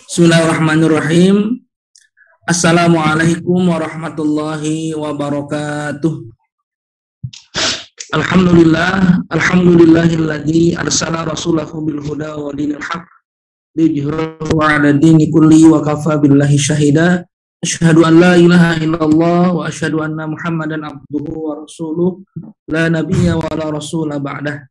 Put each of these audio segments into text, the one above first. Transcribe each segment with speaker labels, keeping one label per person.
Speaker 1: Bismillahirrahmanirrahim. Assalamualaikum warahmatullahi wabarakatuh. Alhamdulillahilladzi arsala rasulahu bil huda wa dinil haq liyudhhirahu 'ala dini kulli wa kafa billahi syahida. Asyhadu an la ilaha illallah wa asyhadu anna Muhammadan abduhu wa rasuluh la nabiyya wa la rasula ba'dah.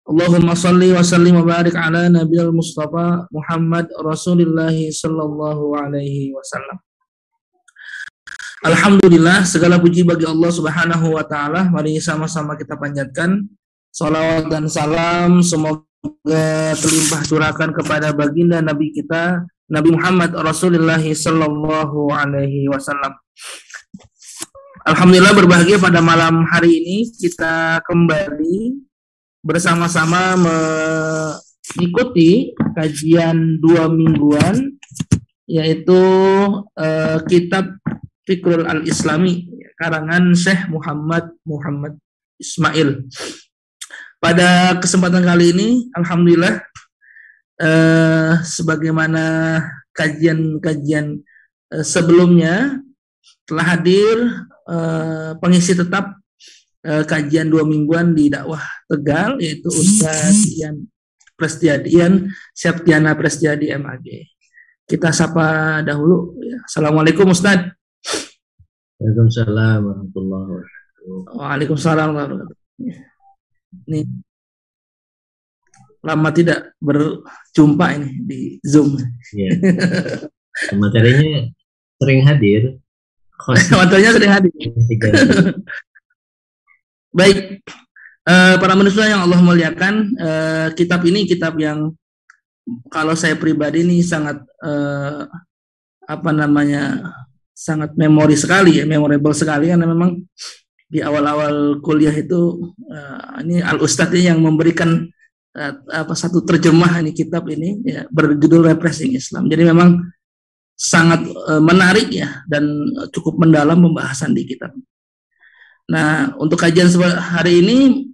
Speaker 1: Allahumma salli wa sallim wa barik ala nabiyil mustafa Muhammad rasulillahi sallallahu alaihi wasallam. Alhamdulillah, segala puji bagi Allah subhanahu wa ta'ala. Mari sama-sama kita panjatkan salawat dan salam semoga terlimpah curahkan kepada baginda Nabi kita Nabi Muhammad rasulillahi sallallahu alaihi wasallam. Alhamdulillah, berbahagia pada malam hari ini kita kembali bersama-sama mengikuti kajian 2 mingguan, yaitu kitab Fiqhul Al-Islami karangan Syekh Muhammad Ismail. Pada kesempatan kali ini, alhamdulillah, sebagaimana kajian-kajian sebelumnya telah hadir pengisi tetap kajian 2 mingguan di dakwah Tegal, yaitu Ustaz Ian Septiana Prestiadi MAG. Kita sapa dahulu ya. Assalamualaikum Ustaz.
Speaker 2: Waalaikumsalam warahmatullahi wabarakatuh.
Speaker 1: Waalaikumsalam warahmatullahi wabarakatuh. Ini lama tidak berjumpa ini di Zoom.
Speaker 2: Ya. Materinya sering hadir.
Speaker 1: Materinya sering hadir. Baik, para manusia yang Allah muliakan, kitab ini kitab yang kalau saya pribadi ini sangat sangat memorable sekali, karena memang di awal-awal kuliah itu ini Al-Ustadz yang memberikan satu terjemah ini kitab ini ya, berjudul Repressing Islam. Jadi memang sangat menarik ya, dan cukup mendalam pembahasan di kitab. Nah, untuk kajian hari ini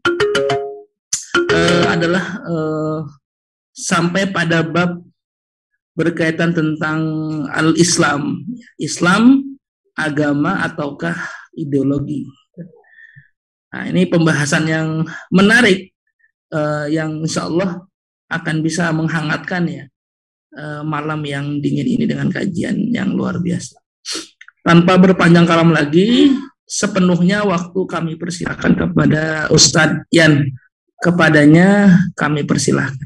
Speaker 1: adalah sampai pada bab berkaitan tentang al-Islam, Islam, agama ataukah ideologi. Nah, ini pembahasan yang menarik, yang insya Allah akan bisa menghangatkan ya malam yang dingin ini dengan kajian yang luar biasa. Tanpa berpanjang kalam lagi, sepenuhnya waktu kami persilahkan kepada Ustadz Ian. Kepadanya kami persilahkan.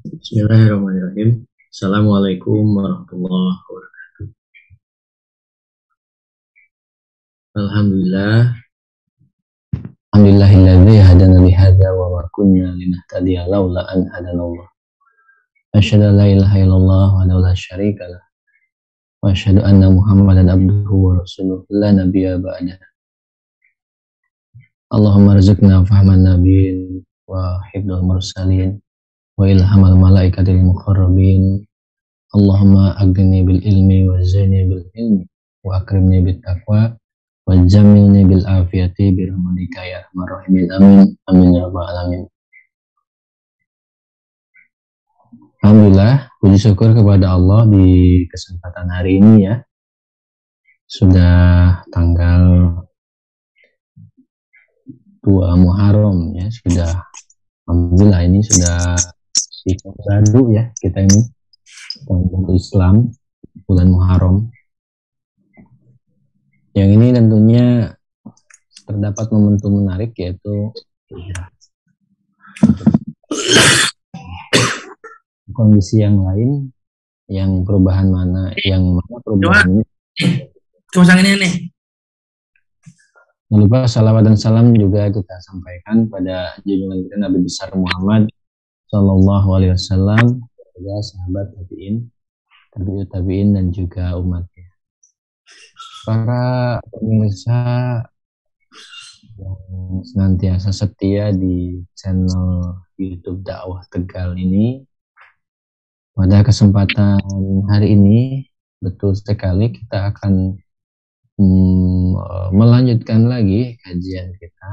Speaker 2: Bismillahirrahmanirrahim. Assalamualaikum warahmatullahi wabarakatuh. Alhamdulillahilladzi hadana li hadza wa ma kunna linahtadiya laula an hadanallah. Asyhadu an la ilaha illallah wa la syarika lah. Wa asyhadu anna Muhammadan abduhu wa rasuluh la nabiyya ba'da. Allahumma rizqna fahman nabiyyin wa hifdzal mursalin wa ilhamal malaikatil muqarrabin. Allahumma agni bil ilmi wa zini bil ilmi wa akrimni bit taqwa wa jamilni bil afiyati bi rahmatika ya arhamar rahimin. Amin amin ya rabbal alamin. Alhamdulillah, puji syukur kepada Allah di kesempatan hari ini ya. Sudah tanggal 2 Muharram ya, sudah alhamdulillah ini sudah baru ya kita ini tahun Islam bulan Muharram. Yang ini tentunya terdapat momentum menarik, yaitu kondisi yang lain, yang perubahan mana perubahan ini.
Speaker 1: Cuma sang ini nih.
Speaker 2: Jangan lupa salawat dan salam juga kita sampaikan pada junjungan kita Nabi besar Muhammad Sallallahu Alaihi Wasallam, kepada sahabat tabi'in dan juga umatnya. Para pemirsa yang senantiasa setia di channel YouTube Dakwah Tegal ini, pada kesempatan hari ini betul sekali kita akan melanjutkan lagi kajian kita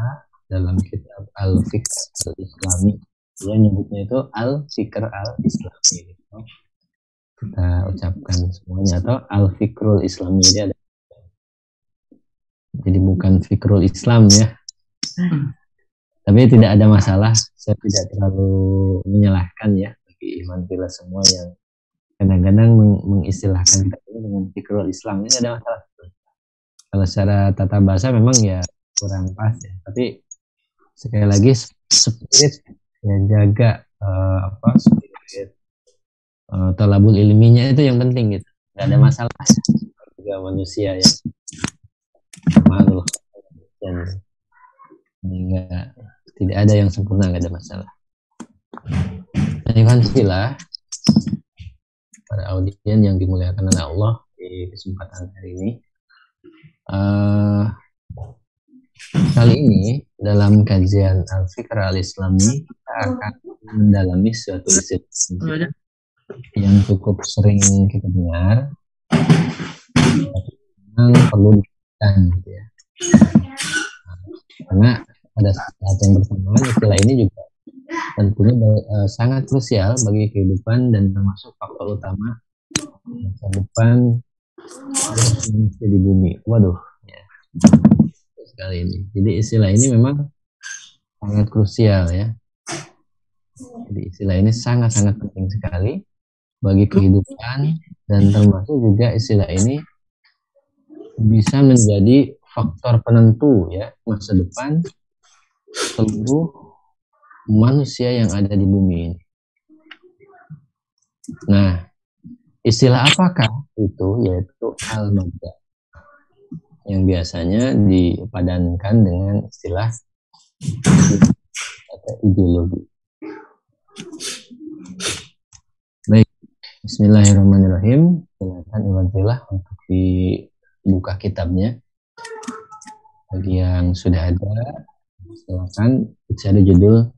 Speaker 2: dalam kitab Al-Fikr Al-Islami. Dia nyebutnya itu Al-Fikr Al-Islami. Gitu. Kita ucapkan semuanya, atau Al-Fikrul Islami. Jadi bukan Fikrul Islam ya. Tapi tidak ada masalah. Saya tidak terlalu menyalahkan ya bagi iman kita semua yang kadang-kadang mengistilahkan kita ini dengan Fikrul Islam. Ini ada masalah. Kalau secara tata bahasa memang ya kurang pas ya. Tapi sekali lagi spirit yang jaga spirit talabul ilminya itu yang penting gitu. Nggak ada masalah juga manusia ya. Malu dan tidak ada yang sempurna, nggak ada masalah. Alhamdulillah para audien yang dimuliakan oleh Allah di kesempatan hari ini. Kali ini dalam kajian Al-Fikr Al-Islami kita akan mendalami suatu istilah yang cukup sering kita dengar, yang perlu diingatkan gitu ya. Karena pada saat yang bersamaan istilah ini juga tentunya sangat krusial bagi kehidupan dan termasuk faktor utama masa depan manusia di bumi. Waduh, ya. Sekali ini. Jadi istilah ini memang sangat krusial ya. Jadi istilah ini sangat-sangat penting sekali bagi kehidupan dan termasuk juga istilah ini bisa menjadi faktor penentu ya masa depan seluruh manusia yang ada di bumi ini. Nah, istilah apakah itu? Yaitu al-mabda, yang biasanya dipadankan dengan istilah atau ideologi. Baik, bismillahirrahmanirrahim. Silakan Iwantillah untuk dibuka kitabnya. Bagi yang sudah ada, silakan bisa ada judul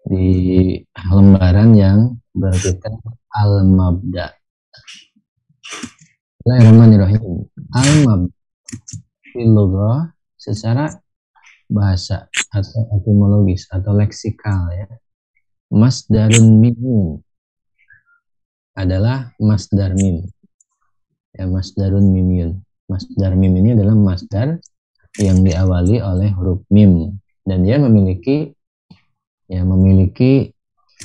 Speaker 2: di lembaran yang berkaitan al-mabda. Bismillahirrahmanirrahim. Al-mabda filosofi secara bahasa atau etimologis atau leksikal ya. Masdarun mim adalah masdar mim. Ya, masdarun mimyun. Masdar mim ini adalah masdar yang diawali oleh huruf mim dan dia memiliki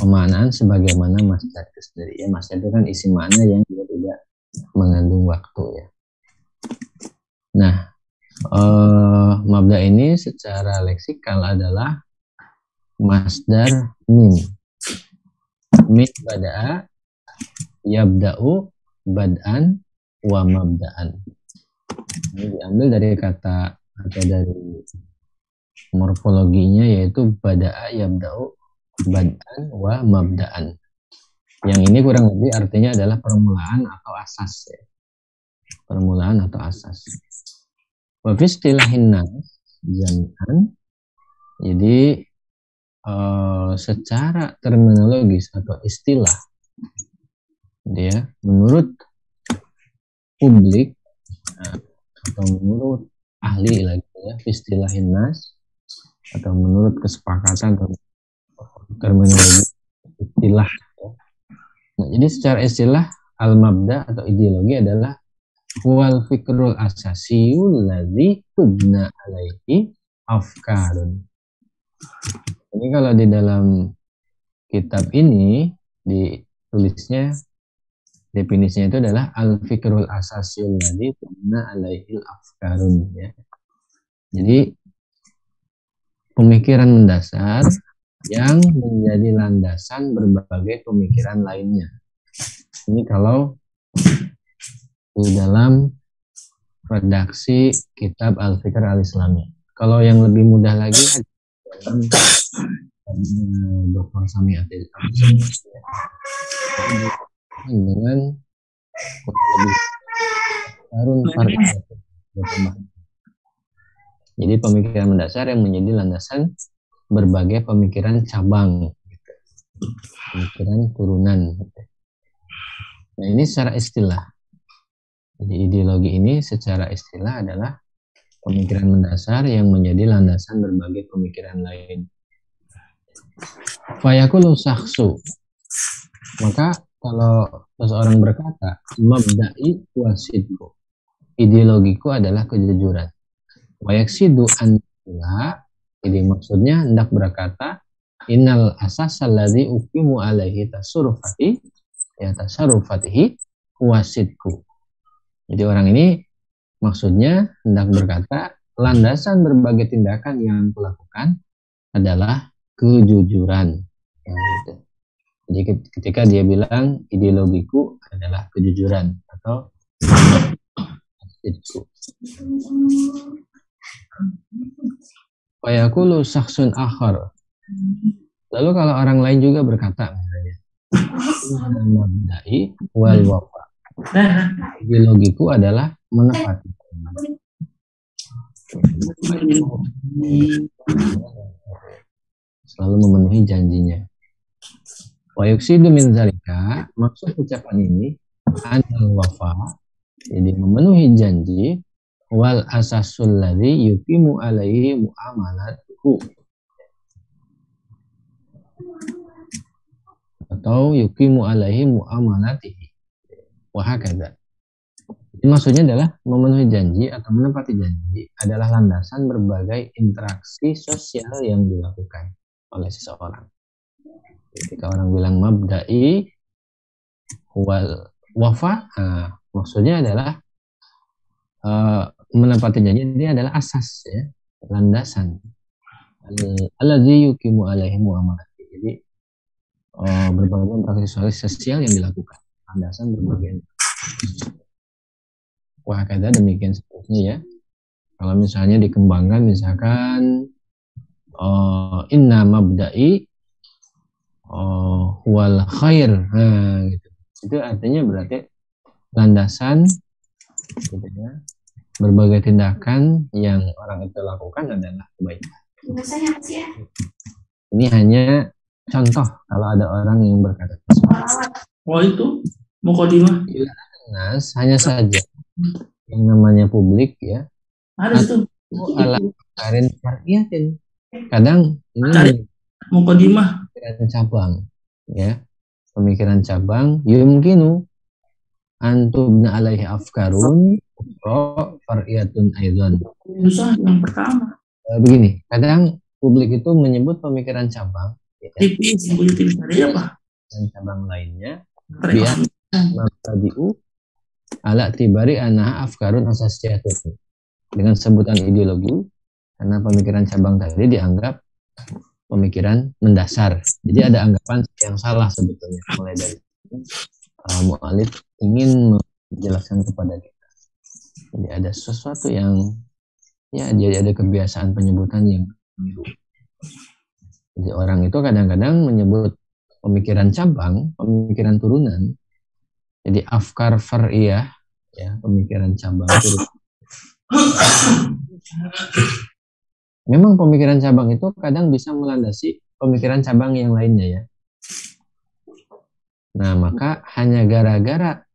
Speaker 2: pemaknaan sebagaimana masdar itu sendiri ya. Masdar itu kan isi makna yang juga tidak mengandung waktu ya. Nah, mabda ini secara leksikal adalah masdar mim. Mim bada'a yabda'u bad'an wa mabda'an. Ini diambil dari kata atau dari morfologinya yaitu bada'a yabda'u bad'an wa mabda'an. Yang ini kurang lebih artinya adalah permulaan atau asas ya. Permulaan atau asas. Wa fi istilahin nas jami'an. Jadi secara terminologis atau istilah dia menurut publik atau menurut ahli lagi ya, istilahin nas atau menurut kesepakatan atau terminologi istilah ya. Nah, jadi secara istilah al-mabda atau ideologi adalah wal fikrul asasiyul ladzi tubna alaihi afkarun. Ini kalau di dalam kitab ini ditulisnya definisinya itu adalah al-fikrul asasiyul ladzi tubna alaihi afkarun ya. Jadi pemikiran mendasar yang menjadi landasan berbagai pemikiran lainnya. Ini kalau di dalam redaksi kitab Al-Fikr Al-Islami. Kalau yang lebih mudah lagi dalam Dr. Sami Atil dengan lebih Harun Farqiyah. Jadi pemikiran mendasar yang menjadi landasan berbagai pemikiran cabang, pemikiran turunan. Nah ini secara istilah. Jadi ideologi ini secara istilah adalah pemikiran mendasar yang menjadi landasan berbagai pemikiran lain. Fayaqulu syakhsu, maka kalau seseorang berkata mabda'i wasidku, ideologiku adalah kejujuran. Wayaksidu anila, jadi maksudnya hendak berkata innal asasal ladzi uqimu alaihi tasarrufati ya tasarrufatihi wasidku. Jadi orang ini maksudnya hendak berkata landasan berbagai tindakan yang kulakukan adalah kejujuran. Ya, gitu. Jadi ketika dia bilang ideologiku adalah kejujuran atau wasidku. Fayaqulu syakhsun akhar. Lalu kalau orang lain juga berkata misalnya mabda'i wal wafa, ideologiku adalah menepati, selalu memenuhi janjinya. Wa yuksidu min zalika, maksud ucapan ini anal wafa, jadi memenuhi janji, wal asasul ladzi yuqimu alaihi muamalatuhu, atau yuqimu alaihi muamalatihi wa hakadha. Maksudnya adalah memenuhi janji atau menepati janji adalah landasan berbagai interaksi sosial yang dilakukan oleh seseorang. Ketika orang bilang mabda'i wal wafa, maksudnya adalah menepati janji ini adalah asas, ya, landasan. Alladzi yuqimu alaihi muamalati. Jadi berbagai interaksi sosial yang dilakukan, landasan berbagai. Wah, kata demikian seterusnya, ya. Kalau misalnya dikembangkan, misalkan inna mabda'i wal khair, gitu. Itu artinya berarti landasan, gitu ya, berbagai tindakan yang orang itu lakukan adalah kebaikan. Ini hanya contoh kalau ada orang yang berkata
Speaker 1: itu mukadimah.
Speaker 2: Nas, hanya saja yang namanya publik, ya,
Speaker 1: Ada itu
Speaker 2: ala karin syariatin. Kadang ini
Speaker 1: mukadimah
Speaker 2: pemikiran cabang, ya, pemikiran cabang yumkinu antubna alaihi afkarun far'iyatun aidan.
Speaker 1: Susah yang pertama.
Speaker 2: Begini, kadang publik itu menyebut pemikiran cabang, ya,
Speaker 1: Tipis tadi apa?
Speaker 2: dan cabang lainnya biar mabtadi'u ala tibari anha afkarun asasiyatun, dengan sebutan ideologi, karena pemikiran cabang tadi dianggap pemikiran mendasar. Jadi ada anggapan yang salah sebetulnya mulai dari mu'alif ingin menjelaskan kepada kita. Jadi ada sesuatu yang, ya, jadi ada kebiasaan penyebutan yang keliru. Jadi orang itu kadang-kadang menyebut pemikiran cabang, pemikiran turunan. Jadi afkar far'iyah, ya, pemikiran cabang turunan. Memang pemikiran cabang itu kadang bisa melandasi pemikiran cabang yang lainnya, ya. Nah, maka hanya gara-gara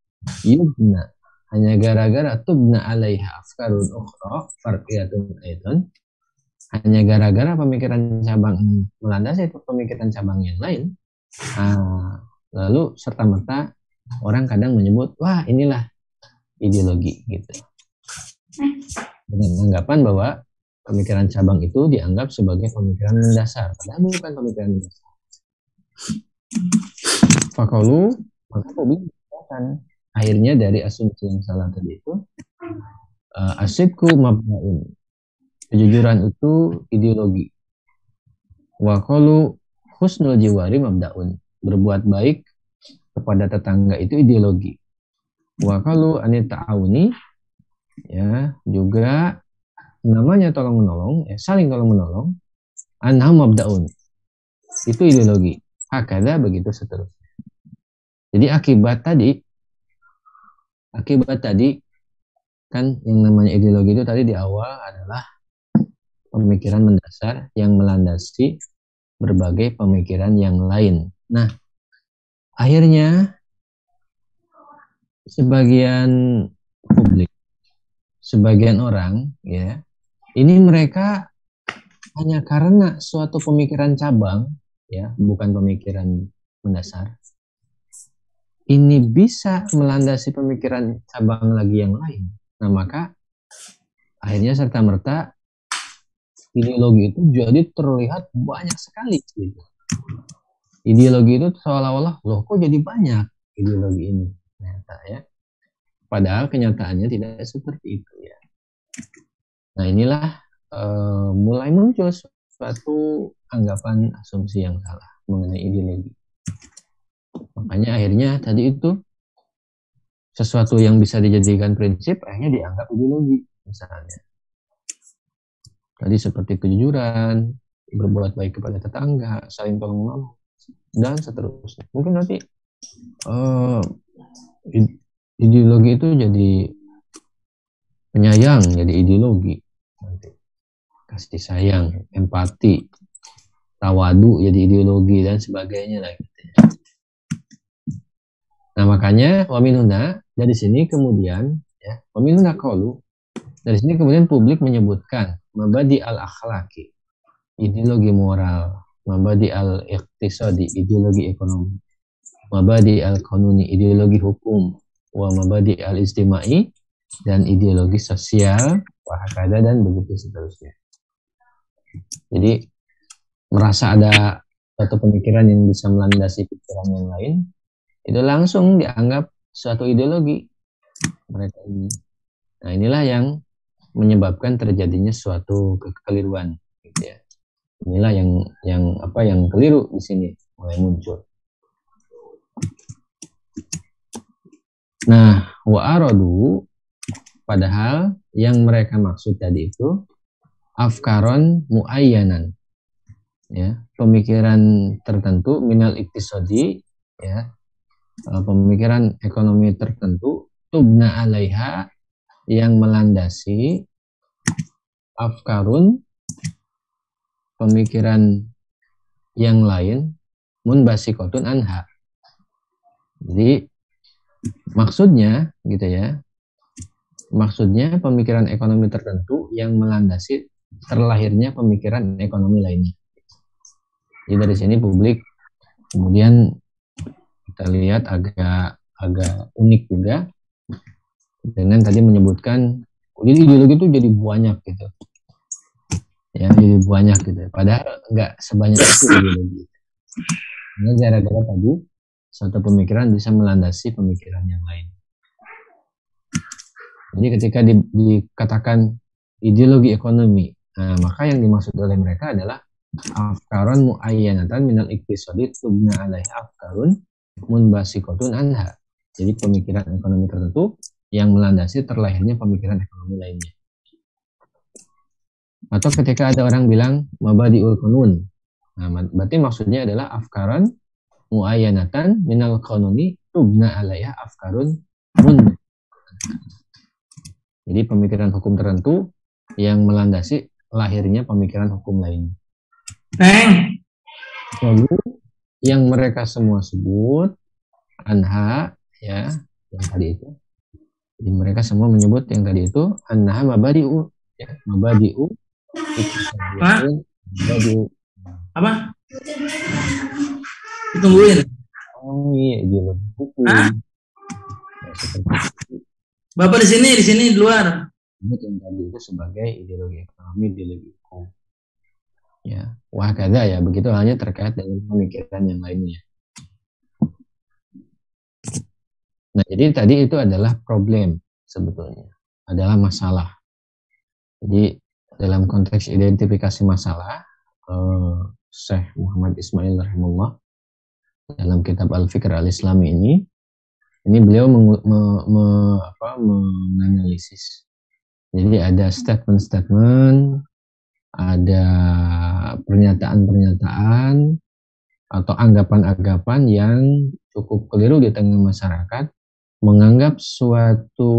Speaker 2: tubna alaiha afkarun ukhra farqiyatun aidan, hanya gara-gara pemikiran cabang melandasi itu pemikiran cabang yang lain, lalu serta-merta orang kadang menyebut, wah, inilah ideologi, gitu, dengan anggapan bahwa pemikiran cabang itu dianggap sebagai pemikiran mendasar, padahal bukan pemikiran mendasar. Fakalu, maka publik mengatakan akhirnya dari asumsi yang salah tadi itu, asidku mabda'un, kejujuran itu ideologi. Wakalu husnul jiwari mabda'un, berbuat baik kepada tetangga itu ideologi. Wakalu anita'awuni, ya, juga namanya tolong menolong, ya, saling tolong menolong, anha mabda'un, itu ideologi. Hakada, begitu seterusnya. Jadi akibat tadi kan yang namanya ideologi itu tadi di awal adalah pemikiran mendasar yang melandasi berbagai pemikiran yang lain. Nah, akhirnya sebagian publik, sebagian orang, ya, Ini mereka hanya karena suatu pemikiran cabang, ya, bukan pemikiran mendasar, ini bisa melandasi pemikiran cabang lagi yang lain. Nah, maka akhirnya serta-merta ideologi itu jadi terlihat banyak sekali gitu. Ideologi itu seolah-olah, loh kok jadi banyak ideologi ini, ternyata ya. Padahal kenyataannya tidak seperti itu ya. Nah, inilah mulai muncul suatu anggapan asumsi yang salah mengenai ideologi. Makanya akhirnya tadi itu sesuatu yang bisa dijadikan prinsip akhirnya dianggap ideologi. Misalnya tadi seperti kejujuran, berbuat baik kepada tetangga, saling tolong menolong, dan seterusnya. Mungkin nanti ideologi itu jadi penyayang, jadi ideologi nanti. Kasih sayang, empati, tawadu jadi ideologi dan sebagainya lah gitu ya. Nah, makanya waminuna dari sini kemudian ya, waminuna qaulu dari sini kemudian publik menyebutkan mabadi al-akhlaki, ideologi moral, mabadi al-iqtisadi, ideologi ekonomi, mabadi al-qanuni, ideologi hukum, wa mabadi al-istimai, dan ideologi sosial, wahakada, dan begitu seterusnya. Jadi merasa ada suatu pemikiran yang bisa melandasi pikiran yang lain, itu langsung dianggap suatu ideologi mereka ini. Nah, inilah yang menyebabkan terjadinya suatu kekeliruan gitu ya. Inilah yang keliru di sini mulai muncul. Nah, wa aradu, padahal yang mereka maksud tadi itu afkaron muayyanan, ya, pemikiran tertentu, minal iktisadi, ya, pemikiran ekonomi tertentu, tubna alaiha, yang melandasi afkarun, pemikiran yang lain, munbasikotun anha. Jadi maksudnya gitu ya, maksudnya pemikiran ekonomi tertentu yang melandasi terlahirnya pemikiran ekonomi lainnya. Jadi dari sini publik kemudian kita lihat agak unik juga dengan tadi menyebutkan jadi ideologi itu jadi banyak gitu ya, jadi banyak gitu, padahal nggak sebanyak itu ideologi. Karena gara-gara tadi suatu pemikiran bisa melandasi pemikiran yang lain. Jadi ketika dikatakan ideologi ekonomi, nah, maka yang dimaksud oleh mereka adalah afkaron muayyanatan minal iktisadi tubna alaiha afkarun munbasikotun anha. Jadi pemikiran ekonomi tertentu yang melandasi terlahirnya pemikiran ekonomi lainnya. Atau ketika ada orang bilang mabadiul qanun, nah, berarti maksudnya adalah afkaran muayyanatan minal qanuni tubna alaiha afkarun mun. Jadi pemikiran hukum tertentu yang melandasi lahirnya pemikiran hukum lain. Lalu yang mereka semua sebut anha, ya, yang tadi itu. Jadi mereka semua menyebut yang tadi itu anha mabadi'u, ya, mabadi'u mabadi'u.
Speaker 1: Apa? Ditungguin.
Speaker 2: Oh iya, ideologi hukum.
Speaker 1: Bapak di sini di luar.
Speaker 2: Yang tadi itu sebagai ideologi ekonomi, ideologi hukum. Ya, wahkada ya, begitu halnya terkait dengan pemikiran yang lainnya. Nah, jadi tadi itu adalah problem sebetulnya, adalah masalah. Jadi dalam konteks identifikasi masalah, Syekh Muhammad Ismail rahimahullah dalam kitab Al-Fikr Al-Islami ini beliau menganalisis. Jadi ada statement-statement, ada pernyataan-pernyataan atau anggapan-anggapan yang cukup keliru di tengah masyarakat, menganggap suatu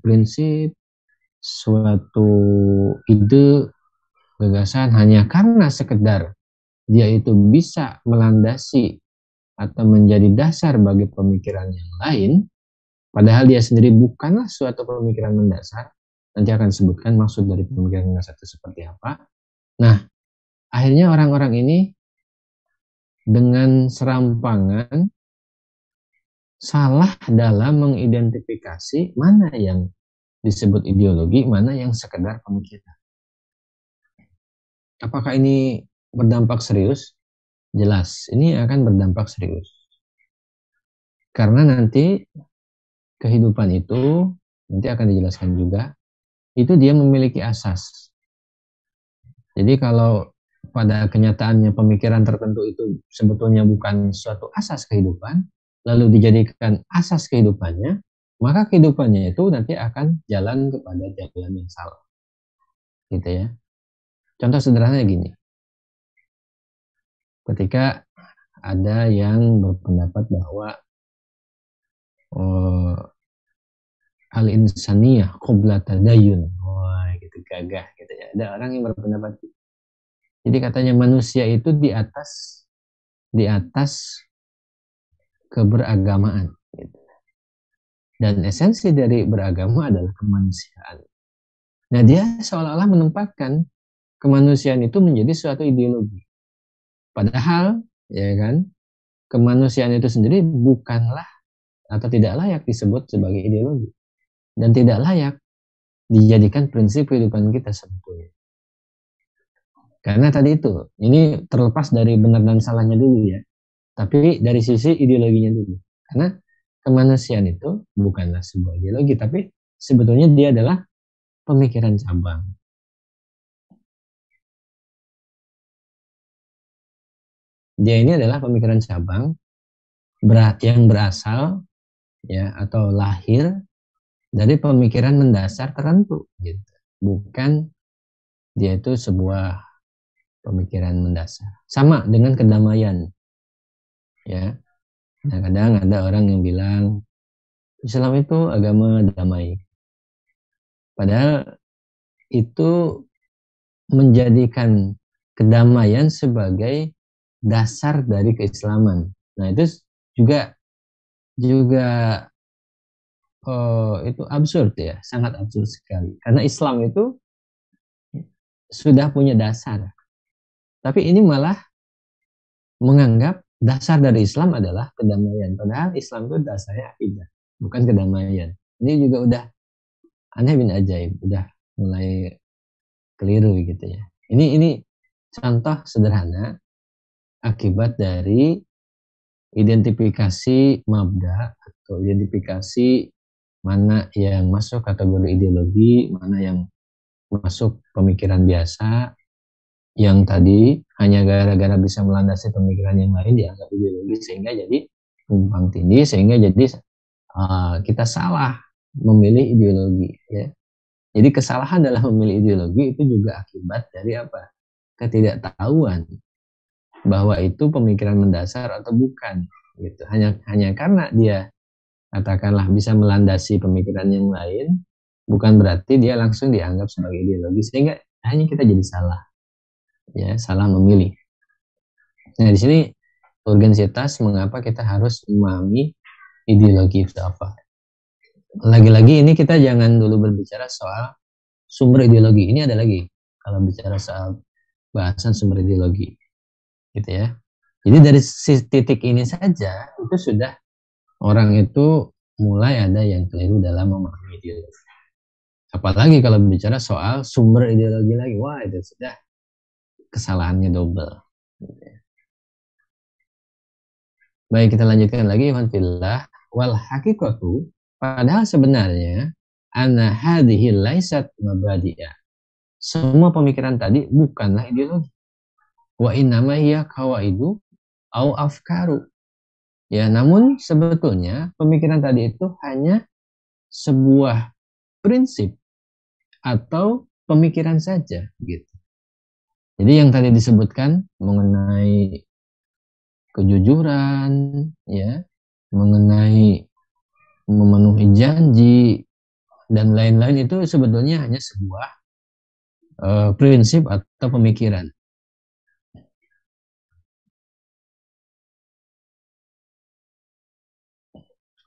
Speaker 2: prinsip, suatu ide, gagasan hanya karena sekedar dia itu bisa melandasi atau menjadi dasar bagi pemikiran yang lain, padahal dia sendiri bukanlah suatu pemikiran mendasar, Nanti akan disebutkan maksud dari pemikiran mendasar itu seperti apa. Nah, akhirnya orang-orang ini dengan serampangan salah dalam mengidentifikasi mana yang disebut ideologi, mana yang sekedar pemikiran. Apakah ini berdampak serius? Jelas, ini akan berdampak serius. Karena nanti kehidupan itu, nanti akan dijelaskan juga, itu dia memiliki asas. Jadi kalau pada kenyataannya pemikiran tertentu itu sebetulnya bukan suatu asas kehidupan, lalu dijadikan asas kehidupannya, maka kehidupannya itu nanti akan jalan kepada jalan yang salah. Gitu ya. Contoh sederhananya gini. Ketika ada yang berpendapat bahwa al-insaniyah qabla tadayun. Wah, gitu gagah gitu ya. Ada orang yang berpendapat gitu. Jadi katanya manusia itu di atas keberagamaan gitu. Dan esensi dari beragama adalah kemanusiaan. Nah, dia seolah-olah menempatkan kemanusiaan itu menjadi suatu ideologi. Padahal, ya kan, kemanusiaan itu sendiri bukanlah atau tidak layak disebut sebagai ideologi dan tidak layak dijadikan prinsip kehidupan kita sebetulnya. Karena tadi itu, ini terlepas dari benar dan salahnya dulu ya, tapi dari sisi ideologinya dulu. Karena kemanusiaan itu bukanlah sebuah ideologi, tapi sebetulnya dia adalah pemikiran cabang. Dia ini adalah pemikiran cabang yang berasal ya atau lahir dari pemikiran mendasar tertentu gitu. Bukan dia itu sebuah pemikiran mendasar. Sama dengan kedamaian. Ya. Kadang-kadang ada orang yang bilang Islam itu agama damai. Padahal itu menjadikan kedamaian sebagai dasar dari keislaman. Nah, itu juga itu absurd ya, sangat absurd sekali. Karena Islam itu sudah punya dasar. Tapi ini malah menganggap dasar dari Islam adalah kedamaian. Padahal Islam itu dasarnya akidah, bukan kedamaian. Ini juga udah aneh bin ajaib, udah mulai keliru gitu ya. Ini contoh sederhana akibat dari identifikasi mabda atau identifikasi mana yang masuk kategori ideologi, mana yang masuk pemikiran biasa, yang tadi hanya gara-gara bisa melandasi pemikiran yang lain dianggap ideologi sehingga jadi tumpang tindih, sehingga jadi kita salah memilih ideologi ya. Jadi kesalahan dalam memilih ideologi itu juga akibat dari apa? Ketidaktahuan bahwa itu pemikiran mendasar atau bukan gitu. Hanya karena dia katakanlah bisa melandasi pemikiran yang lain, bukan berarti dia langsung dianggap sebagai ideologi, sehingga hanya kita jadi salah ya, salah memilih. Nah, di sini urgensitas mengapa kita harus memahami ideologi itu apa. Lagi-lagi ini kita jangan dulu berbicara soal sumber ideologi. Ini ada lagi kalau bicara soal bahasan sumber ideologi, gitu ya. Jadi dari titik ini saja itu sudah orang itu mulai ada yang keliru dalam memahami ideologi. Apalagi kalau bicara soal sumber ideologi lagi, wah itu sudah kesalahannya double. Baik, kita lanjutkan lagi. Wal hakikatu, padahal sebenarnya anna hadhihi laisat mabadi'a. Semua pemikiran tadi bukanlah ideologi. Wa innama hiya qawaidu au afkaru. Ya, namun sebetulnya pemikiran tadi itu hanya sebuah prinsip atau pemikiran saja gitu. Jadi yang tadi disebutkan mengenai kejujuran ya, mengenai memenuhi janji dan lain-lain itu sebetulnya hanya sebuah prinsip atau pemikiran.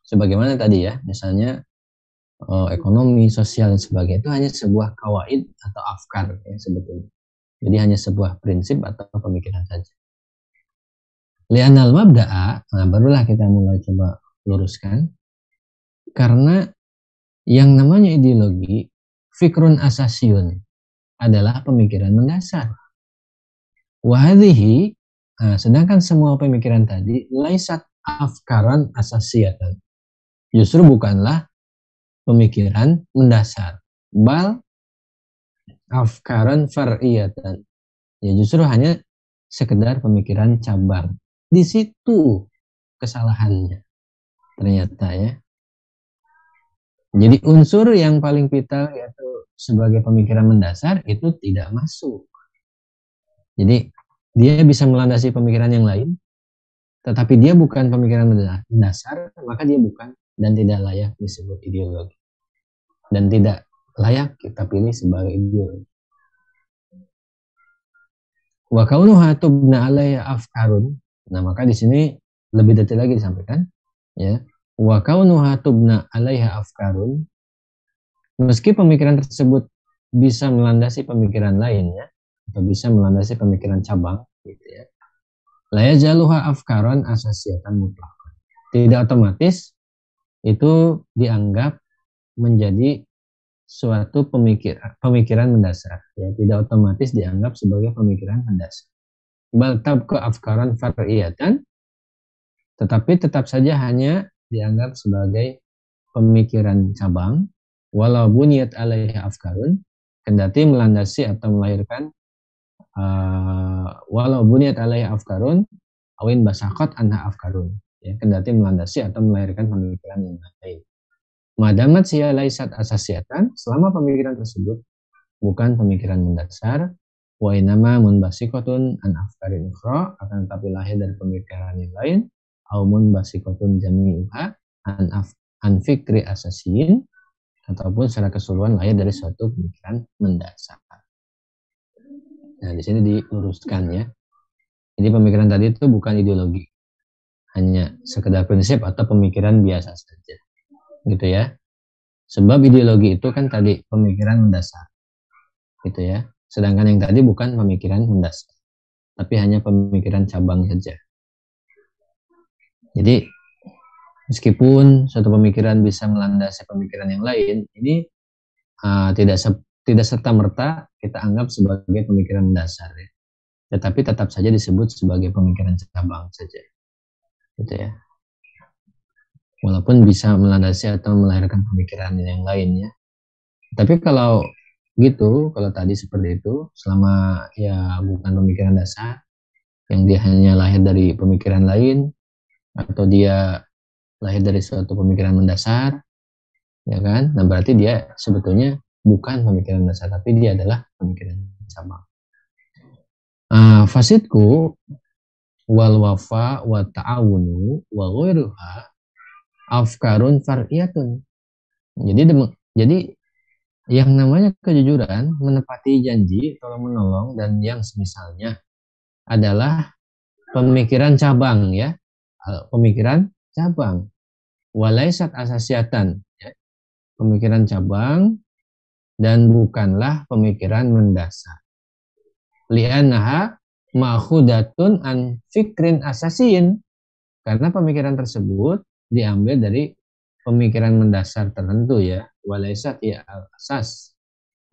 Speaker 2: Sebagaimana tadi ya, misalnya ekonomi, sosial dan sebagainya, itu hanya sebuah kawaid atau afkar ya sebetulnya. Jadi hanya sebuah prinsip atau pemikiran saja. Li'anal mabda'a, nah barulah kita mulai coba luruskan. Karena yang namanya ideologi, fikrun asasiyun, adalah pemikiran mendasar. Wahadhihi, nah, sedangkan semua pemikiran tadi, laisat afkaran asasiyatan. Justru bukanlah pemikiran mendasar. Bal afkaran far'iyatan. Ya justru hanya sekedar pemikiran cabang. Di situ kesalahannya ternyata ya. Jadi unsur yang paling vital yaitu sebagai pemikiran mendasar itu tidak masuk. Jadi dia bisa melandasi pemikiran yang lain, tetapi dia bukan pemikiran mendasar, maka dia bukan dan tidak layak disebut ideologi. Dan tidak layak kita pilih sebagai ideologi. Wa kaunuha tubna alaiha afkarun. Nah, maka di sini lebih detail lagi disampaikan, ya. Wa kaunuha tubna alaiha afkarun. Meski pemikiran tersebut bisa melandasi pemikiran lainnya atau bisa melandasi pemikiran cabang, gitu ya. La yajaluha afkaran asasiyatan mutlaqan. Tidak otomatis itu dianggap menjadi suatu pemikiran mendasar, ya, tidak otomatis dianggap sebagai pemikiran mendasar. Bal tabqa afkaran far'iyatan, tetapi tetap saja hanya dianggap sebagai pemikiran cabang, walau buniyat alaihi afkarun, kendati melandasi atau melahirkan walau buniyat alaihi afkarun awin basaqat anha afkarun, ya, kendati melandasi atau melahirkan pemikiran yang lain. Madamat siya laisat asasiyatan, selama pemikiran tersebut bukan pemikiran mendasar, wa inama munbasikotun an afkarin ukhra, akan tetapi lahir dari pemikiran yang lain, au munbasikotun jami'uha an fikri asasiyin, ataupun secara keseluruhan lahir dari suatu pemikiran mendasar. Nah, di sini diluruskan ya. Jadi pemikiran tadi itu bukan ideologi, hanya sekedar prinsip atau pemikiran biasa saja. Gitu ya. Sebab ideologi itu kan tadi pemikiran mendasar. Gitu ya. Sedangkan yang tadi bukan pemikiran mendasar, tapi hanya pemikiran cabang saja. Jadi meskipun suatu pemikiran bisa melandasi pemikiran yang lain, ini tidak serta-merta kita anggap sebagai pemikiran mendasar ya. Tetapi tetap saja disebut sebagai pemikiran cabang saja. Gitu ya. Walaupun bisa melandasi atau melahirkan pemikiran yang lainnya. Tapi kalau gitu, kalau tadi seperti itu, selama ya bukan pemikiran dasar, yang dia hanya lahir dari pemikiran lain, atau dia lahir dari suatu pemikiran mendasar, ya kan? Nah berarti dia sebetulnya bukan pemikiran dasar, tapi dia adalah pemikiran cabang. Fasidku wal wafa wa ta'awunu wa ghairuha afkarun far'iyatun. Jadi yang namanya kejujuran, menepati janji, tolong menolong dan yang semisalnya adalah pemikiran cabang ya. Pemikiran cabang. Walaisat asasiatan ya. Pemikiran cabang dan bukanlah pemikiran mendasar. Li'annaha ma'khudatun an fikrin asasiyin. Karena pemikiran tersebut diambil dari pemikiran mendasar tertentu ya. Walaisat hiyal asas.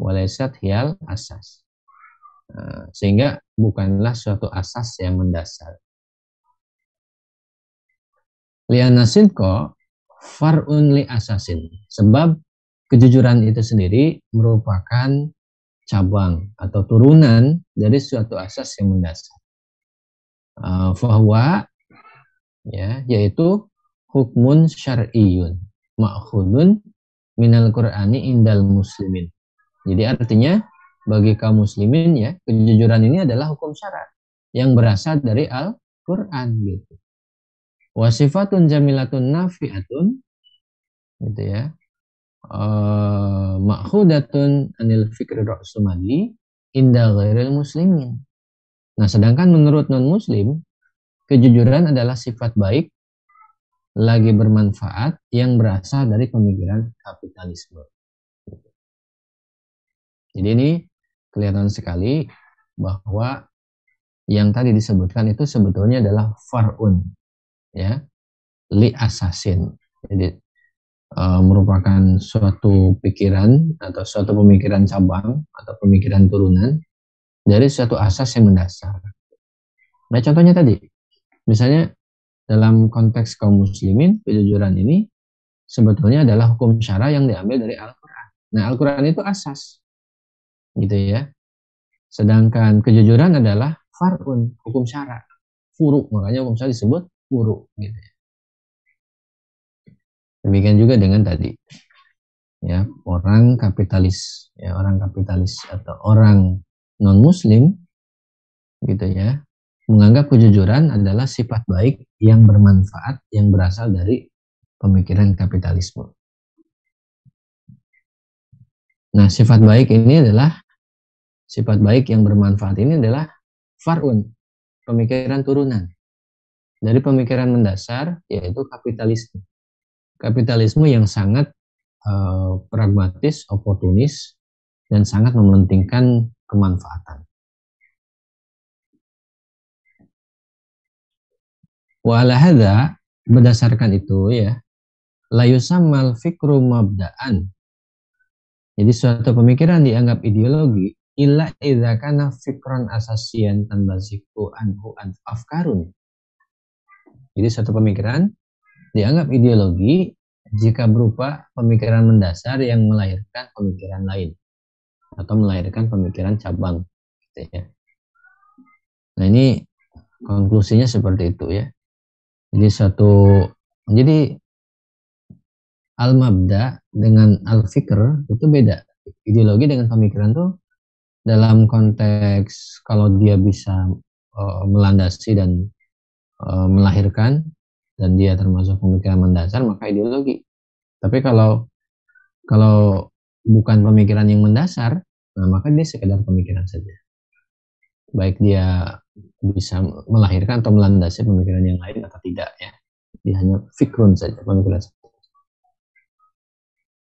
Speaker 2: Walaisat hiyal asas. Sehingga bukanlah suatu asas yang mendasar. Li'anna sidqa far'un li asasin. Sebab kejujuran itu sendiri merupakan cabang atau turunan dari suatu asas yang mendasar. Fahuwa ya, yaitu hukmun syar'iyyun ma'khudun minal Qur'ani indal muslimin. Jadi artinya bagi kaum muslimin ya, kejujuran ini adalah hukum syarat yang berasal dari Al-Qur'an gitu. Wasifatun jamilatun nafi'atun gitu ya. Ma'khudatun anil fikri ra'sumali inda ghairil muslimin. Nah, sedangkan menurut non-muslim, kejujuran adalah sifat baik lagi bermanfaat yang berasal dari pemikiran kapitalisme. Jadi ini kelihatan sekali bahwa yang tadi disebutkan itu sebetulnya adalah far'un, ya, li asasin. Jadi merupakan suatu pikiran atau suatu pemikiran cabang atau pemikiran turunan dari suatu asas yang mendasar. Nah, contohnya tadi, misalnya dalam konteks kaum muslimin, kejujuran ini sebetulnya adalah hukum syara yang diambil dari Al-Quran. Nah, Al-Quran itu asas, gitu ya. Sedangkan kejujuran adalah far'un, hukum syara, furu, makanya hukum syara disebut furu, gitu ya. Demikian juga dengan tadi, ya, orang kapitalis, ya, orang kapitalis atau orang non muslim, gitu ya, menganggap kejujuran adalah sifat baik yang bermanfaat yang berasal dari pemikiran kapitalisme. Nah, sifat baik yang bermanfaat ini adalah far'un, pemikiran turunan dari pemikiran mendasar, yaitu kapitalisme. Kapitalisme yang sangat pragmatis, oportunis, dan sangat mementingkan kemanfaatan. Wa ala hadza, berdasarkan itu ya, la yusammal fikru mabda'an. Jadi suatu pemikiran dianggap ideologi illa idza kana fikran asasiyan tanbaziku anhu afkarun. Jadi suatu pemikiran dianggap ideologi jika berupa pemikiran mendasar yang melahirkan pemikiran lain atau melahirkan pemikiran cabang, gitu ya. Nah, ini konklusinya seperti itu ya. Jadi al-mabda dengan al-fikr itu beda. Ideologi dengan pemikiran tuh dalam konteks kalau dia bisa melandasi dan melahirkan dan dia termasuk pemikiran mendasar, maka ideologi. Tapi kalau bukan pemikiran yang mendasar, nah maka dia sekedar pemikiran saja. Baik dia bisa melahirkan atau melandasi pemikiran yang lain atau tidak ya. Dia hanya fikrun saja, pemikiran saja.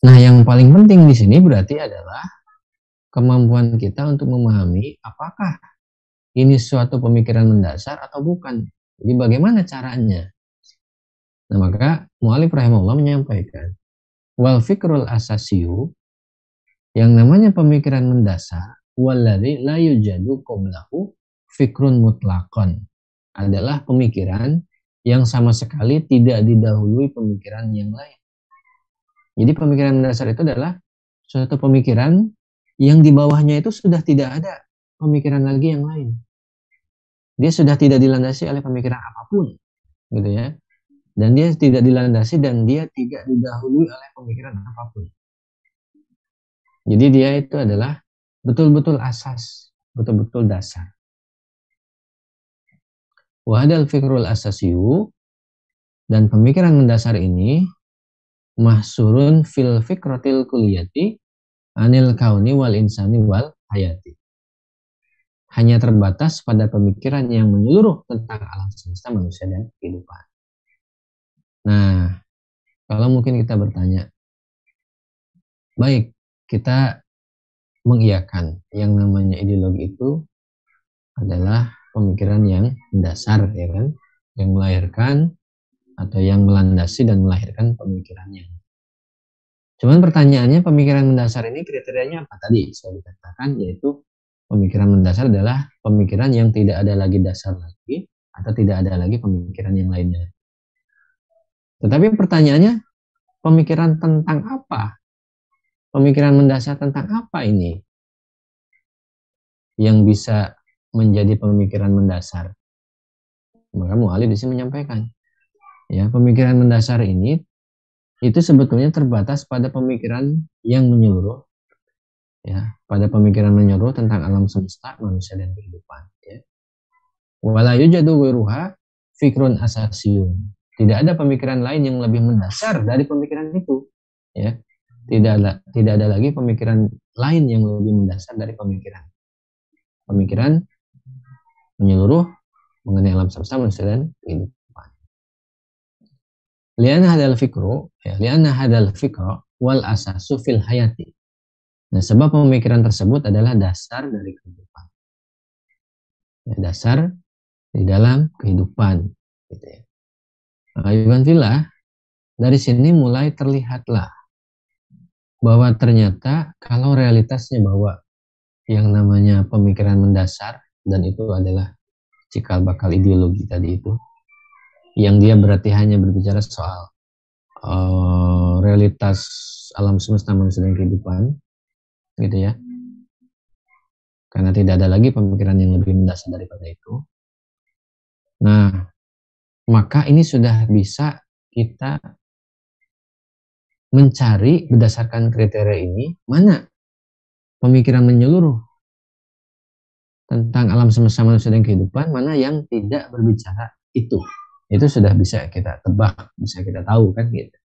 Speaker 2: Nah, yang paling penting di sini berarti adalah kemampuan kita untuk memahami apakah ini suatu pemikiran mendasar atau bukan. Jadi bagaimana caranya? Nah, maka mu'allif rahimahullah menyampaikan, wal fikrul asasiyu, yang namanya pemikiran mendasar, walladzi la yujadu qablahu fikrun mutlaqan, adalah pemikiran yang sama sekali tidak didahului pemikiran yang lain. Jadi pemikiran mendasar itu adalah suatu pemikiran yang di bawahnya itu sudah tidak ada pemikiran lagi yang lain. Dia sudah tidak dilandasi oleh pemikiran apapun, gitu ya. Dan dia tidak dilandasi dan dia tidak didahului oleh pemikiran apapun. Jadi dia itu adalah betul-betul asas, betul-betul dasar. Wahadal fikrul asasiyu, dan pemikiran mendasar ini mahsurun fil fikratil kuliyati anil kauni wal insani wal hayati. Hanya terbatas pada pemikiran yang menyeluruh tentang alam semesta, manusia, dan kehidupan. Nah, kalau mungkin kita bertanya, baik, kita mengiyakan yang namanya ideologi itu adalah pemikiran yang mendasar, ya kan, yang melahirkan atau yang melandasi dan melahirkan pemikirannya. Cuman pertanyaannya, pemikiran mendasar ini kriterianya apa? Tadi saya dikatakan, yaitu pemikiran mendasar adalah pemikiran yang tidak ada lagi dasar lagi atau tidak ada lagi pemikiran yang lainnya. Tetapi pertanyaannya, pemikiran tentang apa? Pemikiran mendasar tentang apa ini yang bisa menjadi pemikiran mendasar? Maka mu'allif di sini menyampaikan, ya, pemikiran mendasar ini itu sebetulnya terbatas pada pemikiran yang menyeluruh, ya, pada pemikiran menyeluruh tentang alam semesta, manusia, dan kehidupan, ya. Wala yujadu wiruha fikrun asasiyun. Tidak ada pemikiran lain yang lebih mendasar dari pemikiran itu, ya. Tidak ada lagi pemikiran lain yang lebih mendasar dari pemikiran menyeluruh mengenai alam semesta, manusia, dan kehidupan. Lianna hadal fikru, ya, lianna hadal fikru wal asasu fil hayati. Nah, sebab pemikiran tersebut adalah dasar dari kehidupan. Ya, dasar di dalam kehidupan. Gitu ya. Nah, dari sini mulai terlihatlah bahwa ternyata kalau realitasnya bahwa yang namanya pemikiran mendasar, dan itu adalah cikal bakal ideologi tadi itu, yang dia berarti hanya berbicara soal realitas alam semesta manusia dan kehidupan, gitu ya, karena tidak ada lagi pemikiran yang lebih mendasar daripada itu. Nah, maka ini sudah bisa kita mencari berdasarkan kriteria ini mana pemikiran menyeluruh tentang alam semesta manusia dan kehidupan, mana yang tidak berbicara itu. Itu sudah bisa kita tebak, bisa kita tahu kan gitu.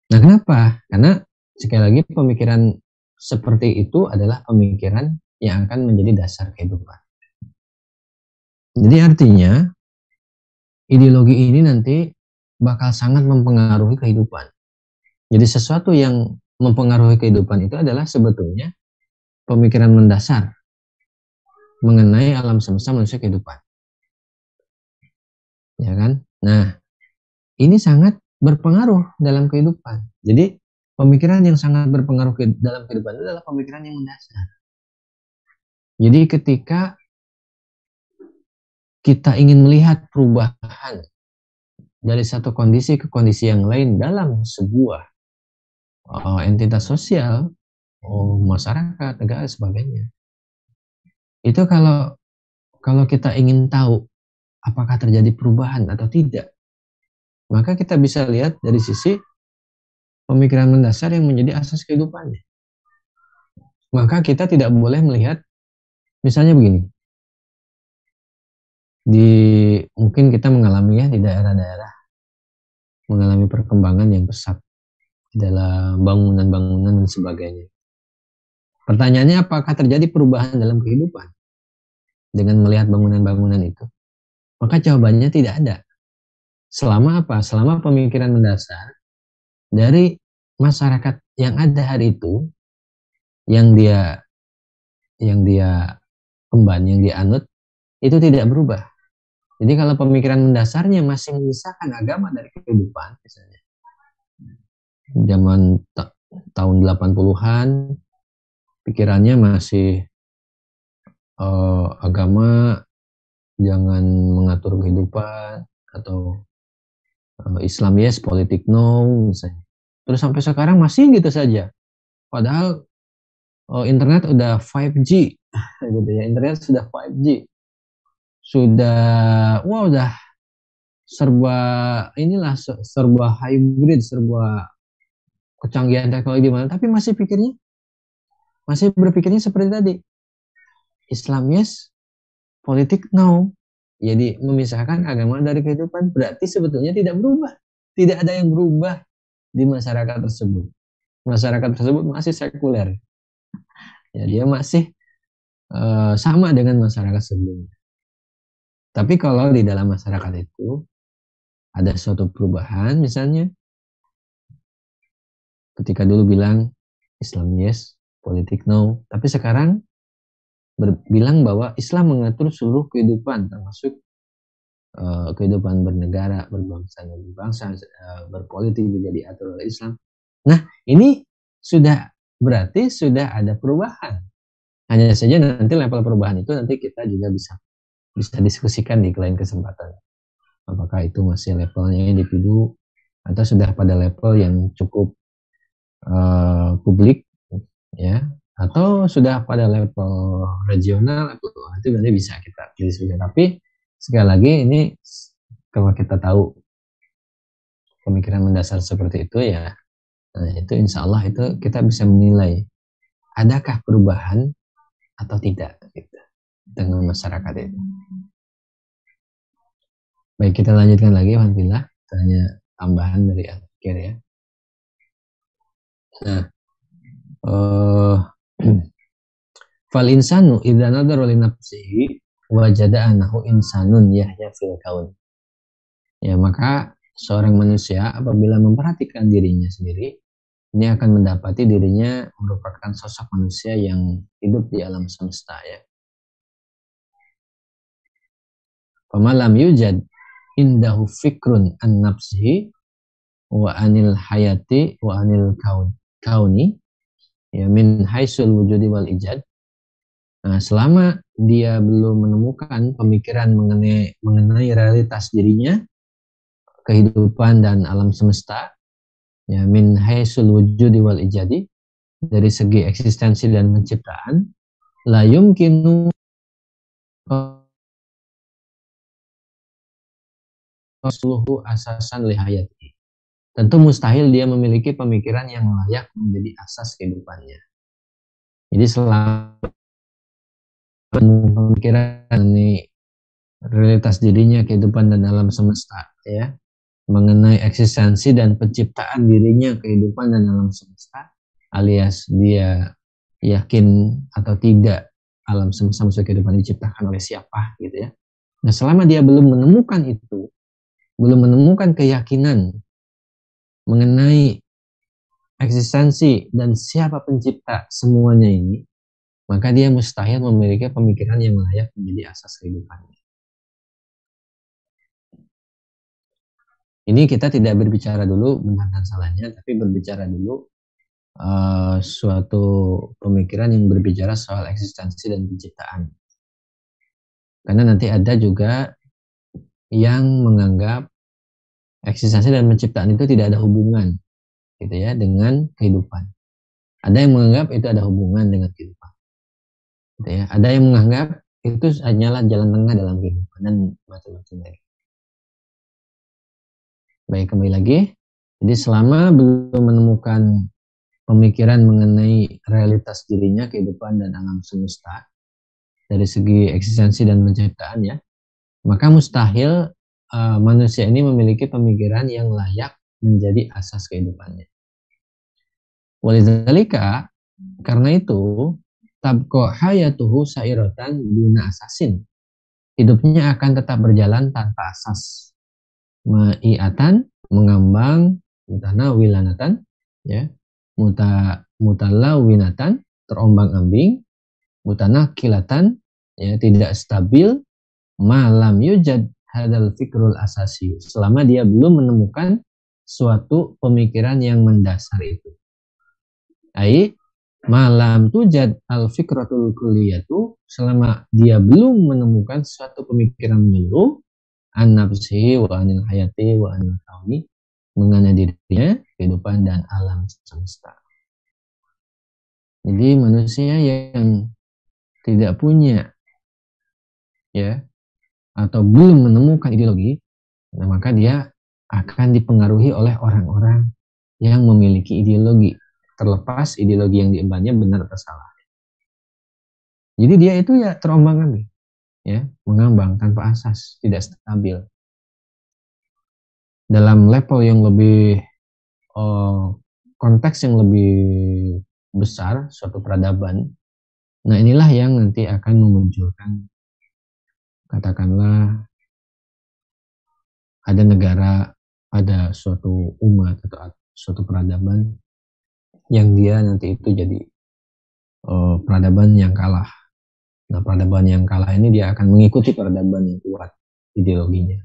Speaker 2: Nah, kenapa? Karena sekali lagi pemikiran seperti itu adalah pemikiran yang akan menjadi dasar kehidupan. Jadi artinya ideologi ini nanti bakal sangat mempengaruhi kehidupan. Jadi sesuatu yang mempengaruhi kehidupan itu adalah sebetulnya pemikiran mendasar mengenai alam semesta manusia kehidupan. Ya kan? Nah, ini sangat berpengaruh dalam kehidupan. Jadi pemikiran yang sangat berpengaruh dalam kehidupan itu adalah pemikiran yang mendasar. Jadi ketika kita ingin melihat perubahan dari satu kondisi ke kondisi yang lain dalam sebuah entitas sosial, masyarakat, negara, sebagainya. Itu kalau kita ingin tahu apakah terjadi perubahan atau tidak, maka kita bisa lihat dari sisi pemikiran mendasar yang menjadi asas kehidupannya. Maka kita tidak boleh melihat, misalnya begini, mungkin kita mengalami ya di daerah-daerah mengalami perkembangan yang pesat dalam bangunan-bangunan dan sebagainya. Pertanyaannya, apakah terjadi perubahan dalam kehidupan dengan melihat bangunan-bangunan itu? Maka jawabannya tidak ada. Selama apa? Selama pemikiran mendasar dari masyarakat yang ada hari itu, yang dia emban, yang dia anut, itu tidak berubah. Jadi kalau pemikiran mendasarnya masih memisahkan agama dari kehidupan, misalnya zaman tahun 80-an, pikirannya masih agama jangan mengatur kehidupan, atau Islam yes, politik no, misalnya. Terus sampai sekarang masih gitu saja. Padahal internet udah 5G, gitu ya. Internet sudah 5G. Udah serba hybrid, serba kecanggihan teknologi mana, tapi masih berpikirnya seperti tadi. Islam yes, politik no. Jadi memisahkan agama dari kehidupan, berarti sebetulnya tidak berubah. Tidak ada yang berubah di masyarakat tersebut. Masyarakat tersebut masih sekuler. Ya, dia masih sama dengan masyarakat sebelumnya. Tapi kalau di dalam masyarakat itu ada suatu perubahan, misalnya ketika dulu bilang Islam yes, politik no, tapi sekarang bilang bahwa Islam mengatur seluruh kehidupan, termasuk kehidupan bernegara, berbangsa dan berbangsa, berpolitik juga diatur oleh Islam. Nah, ini berarti sudah ada perubahan. Hanya saja nanti level perubahan itu nanti kita juga bisa diskusikan di lain kesempatan. Apakah itu masih levelnya individu atau sudah pada level yang cukup publik, ya, atau sudah pada level regional, itu nanti bisa kita diskusikan. Tapi sekali lagi ini kalau kita tahu pemikiran mendasar seperti itu ya, nah itu insya Allah itu kita bisa menilai adakah perubahan atau tidak gitu dengan masyarakat itu. Baik, kita lanjutkan lagi, alhamdulillah, tanya tambahan dari akhir ya. Nah, fal insanu idza nadhara li nafsihi wajada anahu insanun yahya fil kaun. Ya, maka seorang manusia apabila memperhatikan dirinya sendiri, ini akan mendapati dirinya merupakan sosok manusia yang hidup di alam semesta, ya. Famalam yujad indahu fikrun an nafsihi wa anil hayati wa anil kauni, ya, min haisul wujudi wal ijad. Nah, selama dia belum menemukan pemikiran mengenai realitas dirinya, kehidupan dan alam semesta, ya, min haisul wujudi wal ijadi, dari segi eksistensi dan penciptaan, la yumkinu seluruh asasan lihayati. Tentu mustahil dia memiliki pemikiran yang layak menjadi asas kehidupannya. Jadi selama pemikiran ini realitas dirinya, kehidupan dan alam semesta, ya, mengenai eksistensi dan penciptaan dirinya, kehidupan dan alam semesta, alias dia yakin atau tidak alam semesta maksud kehidupan diciptakan oleh siapa, gitu ya. Nah, selama dia belum menemukan itu, belum menemukan keyakinan mengenai eksistensi dan siapa pencipta semuanya ini, maka dia mustahil memiliki pemikiran yang layak menjadi asas kehidupannya. Ini kita tidak berbicara dulu benar dan salahnya, tapi berbicara dulu suatu pemikiran yang berbicara soal eksistensi dan penciptaan. Karena nanti ada juga yang menganggap eksistensi dan penciptaan itu tidak ada hubungan, gitu ya, dengan kehidupan. Ada yang menganggap itu ada hubungan dengan kehidupan, gitu ya. Ada yang menganggap itu hanyalah jalan tengah dalam kehidupan dan macam-macam lagi. Baik, kembali lagi. Jadi selama belum menemukan pemikiran mengenai realitas dirinya, kehidupan dan alam semesta dari segi eksistensi dan penciptaan, ya, maka mustahil manusia ini memiliki pemikiran yang layak menjadi asas kehidupannya. Walidzalika, karena itu, tabqa hayatuhu sairatan duna asasin. Hidupnya akan tetap berjalan tanpa asas. Ma'iatan, mengambang, mutanawilanatan, ya, mutalawinatan, terombang-ambing, mutanakilatan, ya, tidak stabil, malam yujad hadal fikrul asasi, selama dia belum menemukan suatu pemikiran yang mendasar itu. Ai malam tujad al fikratul kulliyatu, selama dia belum menemukan suatu pemikiran menyeluruh an nafsihi wa anil hayati wa anil kauni, mengenai dirinya, kehidupan dan alam semesta. Jadi manusia yang tidak punya, ya, atau belum menemukan ideologi, nah maka dia akan dipengaruhi oleh orang-orang yang memiliki ideologi, terlepas ideologi yang diembannya benar atau salah. Jadi dia itu ya terombang-ambing, ya, mengambang tanpa asas, tidak stabil. Dalam level yang lebih konteks yang lebih besar, suatu peradaban, nah inilah yang nanti akan memunculkan, katakanlah, ada negara, ada suatu umat atau suatu peradaban yang dia nanti itu jadi peradaban yang kalah. Nah, peradaban yang kalah ini dia akan mengikuti peradaban yang kuat ideologinya.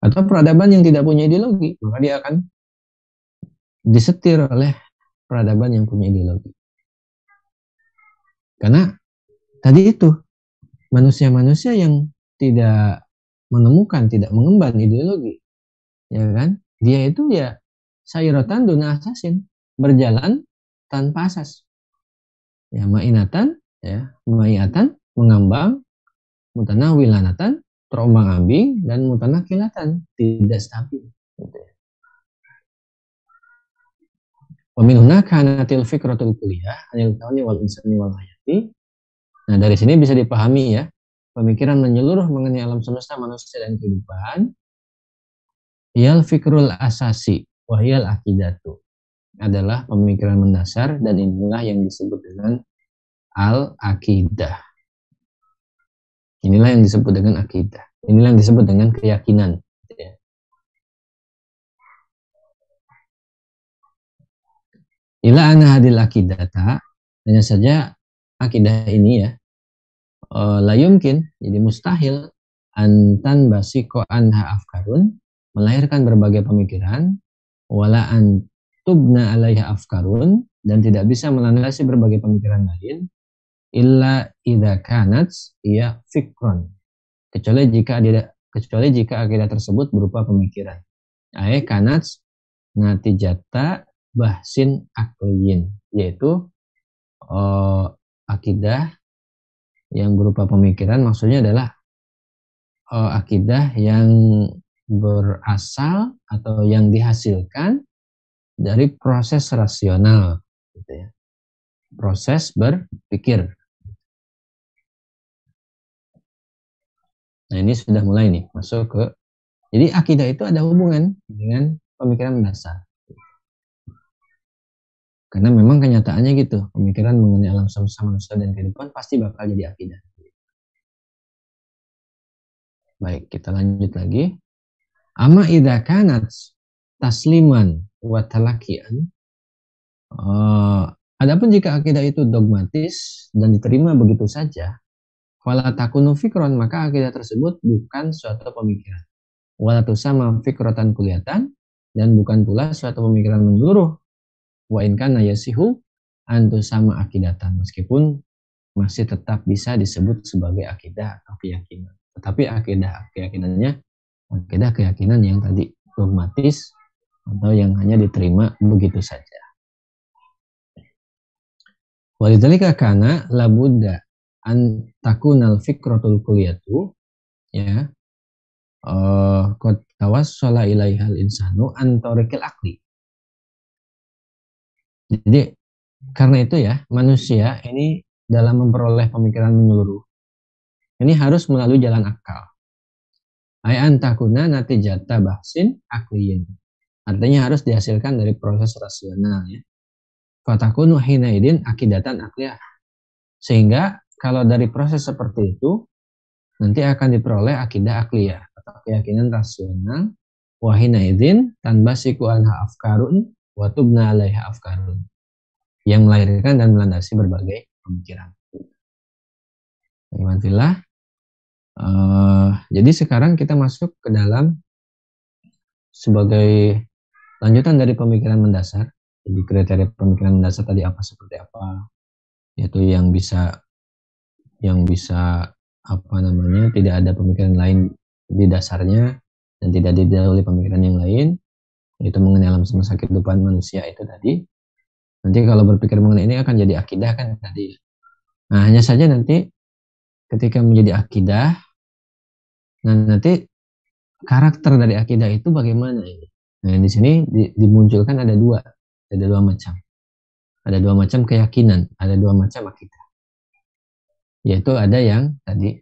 Speaker 2: Atau peradaban yang tidak punya ideologi, maka dia akan disetir oleh peradaban yang punya ideologi. Karena tadi itu manusia-manusia yang tidak menemukan, tidak mengemban ideologi, ya kan? Dia itu ya sairatan duna asasin, berjalan tanpa asas. Ya, ma'inatan, ya, ma'iatan, mengambang, mutanawilanatan, terombang-ambing, dan mutanakilatan, tidak stabil. Gitu ya. Wa min huna kanatil fikratul kulliyah anil kauni wal insani wal hayati. Nah, dari sini bisa dipahami, ya, pemikiran menyeluruh mengenai alam semesta, manusia dan kehidupan, yal fikrul asasi wahyal akidatu, adalah pemikiran mendasar, dan inilah yang disebut dengan al-akidah. Inilah yang disebut dengan akidah. Inilah yang disebut dengan keyakinan. Ila anna hadil akidata, hanya saja akidah ini ya, la yumkin, jadi mustahil, antan basiko anha afkarun, melahirkan berbagai pemikiran, wala antubna alaiha afkarun, dan tidak bisa melandasi berbagai pemikiran lain, illa idha kanat ia fikron, kecuali jika akidah tersebut berupa pemikiran. Ae kanat natijata bahsin akliyin, yaitu akidah yang berupa pemikiran, maksudnya adalah akidah yang berasal atau yang dihasilkan dari proses rasional, gitu ya. Proses berpikir. Nah, ini sudah mulai nih masuk ke, jadi akidah itu ada hubungan dengan pemikiran mendasar. Karena memang kenyataannya gitu, pemikiran mengenai alam semesta, manusia, dan kehidupan pasti bakal jadi akidah. Baik, kita lanjut lagi. Amma idza kanat tasliman wa talakian. Adapun jika akidah itu dogmatis dan diterima begitu saja, fala takunu fikron, maka akidah tersebut bukan suatu pemikiran. Wala tusama fikratan kuliatan, dan bukan pula suatu pemikiran menyeluruh. Wa in kana yasihu antu sama akidatan, meskipun masih tetap bisa disebut sebagai akidah atau keyakinan. Tetapi akidah keyakinannya akidah keyakinan yang tadi dogmatis atau yang hanya diterima begitu saja. Walidzalika kana labudda an takunal fikratul kulliyatu, ya, qad tawassala ilaihal insanu an tariqil aqli. Jadi karena itu ya, manusia ini dalam memperoleh pemikiran menyeluruh ini harus melalui jalan akal. Ay antakuna natijata bahsin akliyin. Artinya harus dihasilkan dari proses rasional ya. Fatakunu hinaidin akidatan akliyah. Sehingga kalau dari proses seperti itu nanti akan diperoleh akidah akliyah atau keyakinan rasional. Wa hinaidin tanbasiku anha afkarun wa tubna alaiha afkarun, yang melahirkan dan melandasi berbagai pemikiran. Alhamdulillah. Jadi sekarang kita masuk ke dalam sebagai lanjutan dari pemikiran mendasar. Jadi kriteria pemikiran mendasar tadi apa, seperti apa, yaitu yang bisa apa namanya, tidak ada pemikiran lain di dasarnya dan tidak didahului pemikiran yang lain, yaitu mengenai alam semesta kehidupan manusia itu tadi. Nanti kalau berpikir mengenai ini akan jadi akidah kan tadi. Nah, hanya saja nanti ketika menjadi akidah, nah nanti karakter dari akidah itu bagaimana ini? Nah, di sini dimunculkan ada dua macam. Ada dua macam keyakinan, ada dua macam akidah. Yaitu ada yang tadi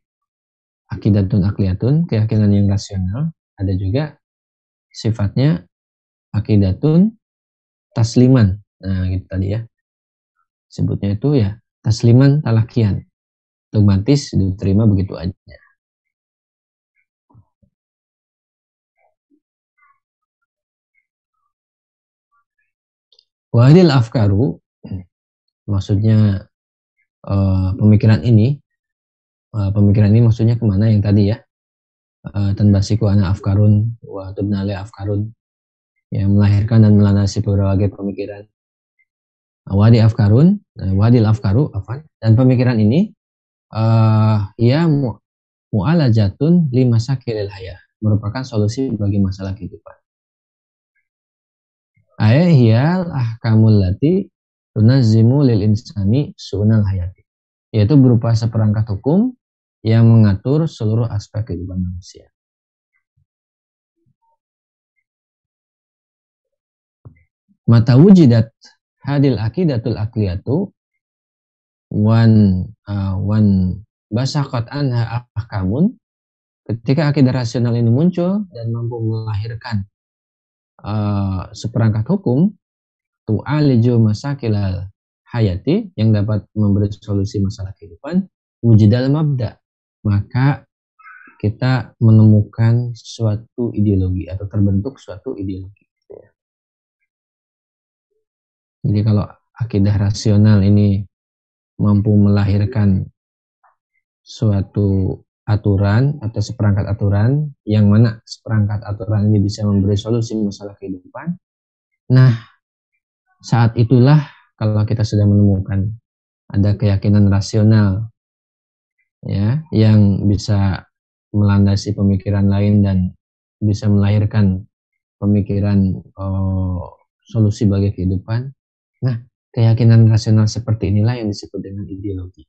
Speaker 2: akidatun akliyatun, keyakinan yang rasional, ada juga sifatnya akidatun tasliman. Nah, gitu tadi ya. Sebutnya itu ya tasliman talakian. Dogmatis diterima begitu aja. Wahdil afkaru, maksudnya pemikiran ini maksudnya kemana yang tadi ya, tanbasiku ana afkarun wa tubna alaiha afkarun, yang melahirkan dan melandasi berbagai pemikiran. Wadil afkaru dan pemikiran ini ia mu'alajatun li masakilil hayah, merupakan solusi bagi masalah kehidupan. Ayahiyal ahkamul lati tunazzimu lil insani su'unal hayati, yaitu berupa seperangkat hukum yang mengatur seluruh aspek kehidupan manusia. Mata wujidat hadil akidatul akliyatu wan basaqat anha ahkamun, ketika akidah rasional ini muncul dan mampu melahirkan seperangkat hukum, tu'aliju masakilal hayati, yang dapat memberi solusi masalah kehidupan, wujudal mabda, maka kita menemukan suatu ideologi atau terbentuk suatu ideologi. Jadi kalau akidah rasional ini mampu melahirkan suatu aturan atau seperangkat aturan, yang mana seperangkat aturan ini bisa memberi solusi masalah kehidupan. Nah, saat itulah kalau kita sudah menemukan ada keyakinan rasional ya yang bisa melandasi pemikiran lain dan bisa melahirkan pemikiran solusi bagi kehidupan. Nah, keyakinan rasional seperti inilah yang disebut dengan ideologi.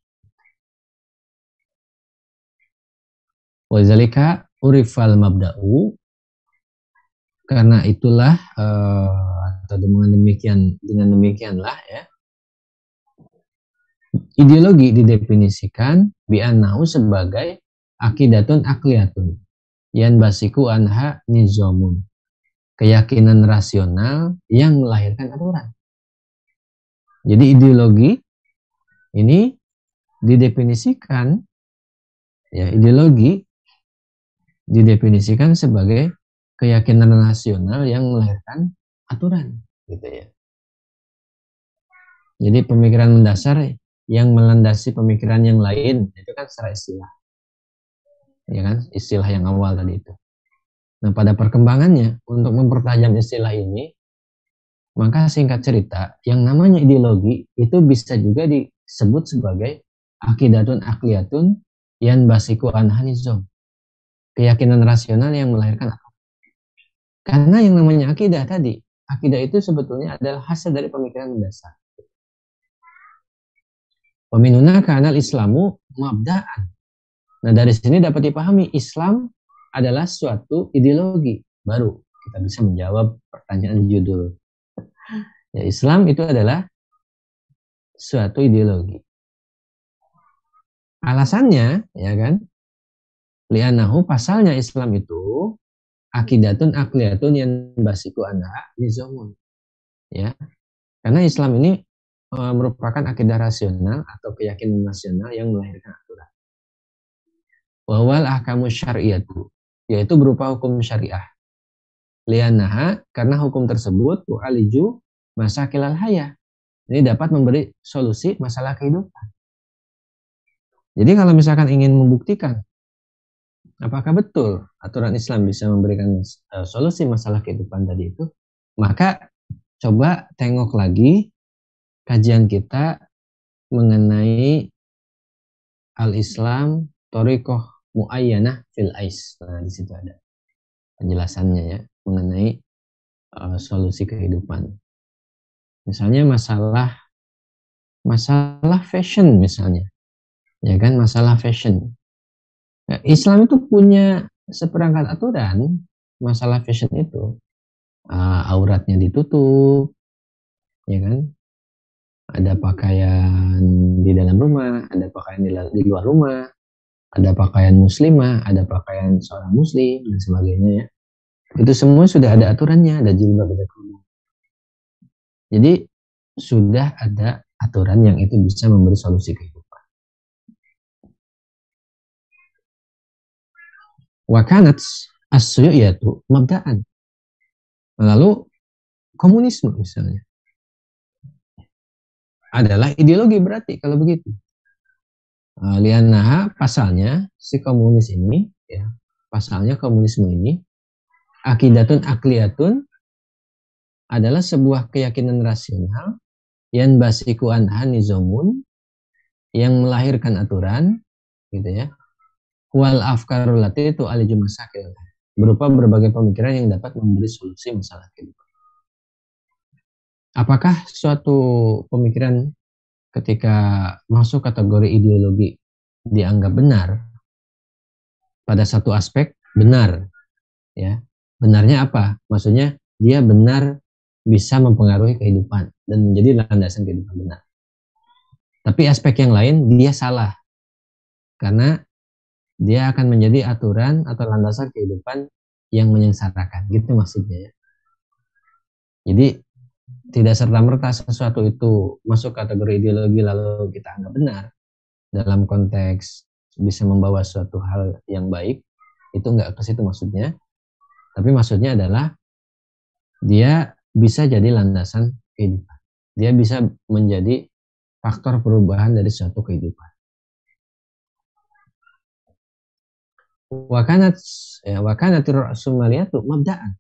Speaker 2: Wazalika urifal mabda'u, karena itulah atau dengan demikianlah ya, ideologi didefinisikan bi'annahu sebagai akidatun akliyatun yan basiku anha nizamun, keyakinan rasional yang melahirkan aturan. Jadi ideologi ini didefinisikan, ya, ideologi didefinisikan sebagai keyakinan rasional yang melahirkan aturan, gitu ya. Jadi pemikiran mendasar yang melandasi pemikiran yang lain, itu kan secara istilah, ya kan, istilah yang awal tadi itu. Nah, pada perkembangannya untuk mempertajam istilah ini, maka singkat cerita, yang namanya ideologi itu bisa juga disebut sebagai akidatun akliyatun yan basiku anhanizom, keyakinan rasional yang melahirkan akal. Karena yang namanya akidah tadi, akidah itu sebetulnya adalah hasil dari pemikiran mendasar. Peminuna kanal Islamu mabda'an. Nah, dari sini dapat dipahami Islam adalah suatu ideologi. Baru kita bisa menjawab pertanyaan judul. Ya, Islam itu adalah suatu ideologi. Alasannya, ya kan? Li'anahu, pasalnya Islam itu akidatun akliyatun yang basiku anha nizamun. Ya. Karena Islam ini merupakan akidah rasional atau keyakinan rasional yang melahirkan aturan. Wawal ahkamu syariatu, yaitu berupa hukum syariah. Lianaha, karena hukum tersebut aliju masakilal haya. Ini dapat memberi solusi masalah kehidupan. Jadi kalau misalkan ingin membuktikan apakah betul aturan Islam bisa memberikan solusi masalah kehidupan tadi itu, maka coba tengok lagi kajian kita mengenai al-Islam thoriqoh muayyanah fil ais. Nah, di situ ada penjelasannya ya mengenai solusi kehidupan. Misalnya masalah fashion misalnya. Ya kan, masalah fashion. Nah, Islam itu punya seperangkat aturan masalah fashion itu. Auratnya ditutup, ya kan? Ada pakaian di dalam rumah, ada pakaian di luar rumah, ada pakaian muslimah, ada pakaian seorang muslim, dan sebagainya ya. Itu semua sudah ada aturannya, ada jilbab, ada kerudung. Jadi sudah ada aturan yang itu bisa memberi solusi kehidupan. Wakanat as-suyu'iyatu mabda'an. Lalu komunisme misalnya adalah ideologi berarti kalau begitu. Lianaha, pasalnya si komunis ini ya, pasalnya komunisme ini akidatun akliyatun adalah sebuah keyakinan rasional yang basiku anha nizamun, yang melahirkan aturan gitu ya. Wal afkarul lati itu aliju masakil, berupa berbagai pemikiran yang dapat memberi solusi masalah kehidupan. Apakah suatu pemikiran ketika masuk kategori ideologi dianggap benar? Pada satu aspek benar, ya. Benarnya apa? Maksudnya dia benar bisa mempengaruhi kehidupan dan menjadi landasan kehidupan benar. Tapi aspek yang lain dia salah, karena dia akan menjadi aturan atau landasan kehidupan yang menyengsarakan. Gitu maksudnya ya. Jadi tidak serta-merta sesuatu itu masuk kategori ideologi lalu kita anggap benar dalam konteks bisa membawa suatu hal yang baik, itu nggak ke situ maksudnya. Tapi maksudnya adalah dia bisa jadi landasan kehidupan. Dia bisa menjadi faktor perubahan dari suatu kehidupan. Wakanatir sumaliyatu mabda'an.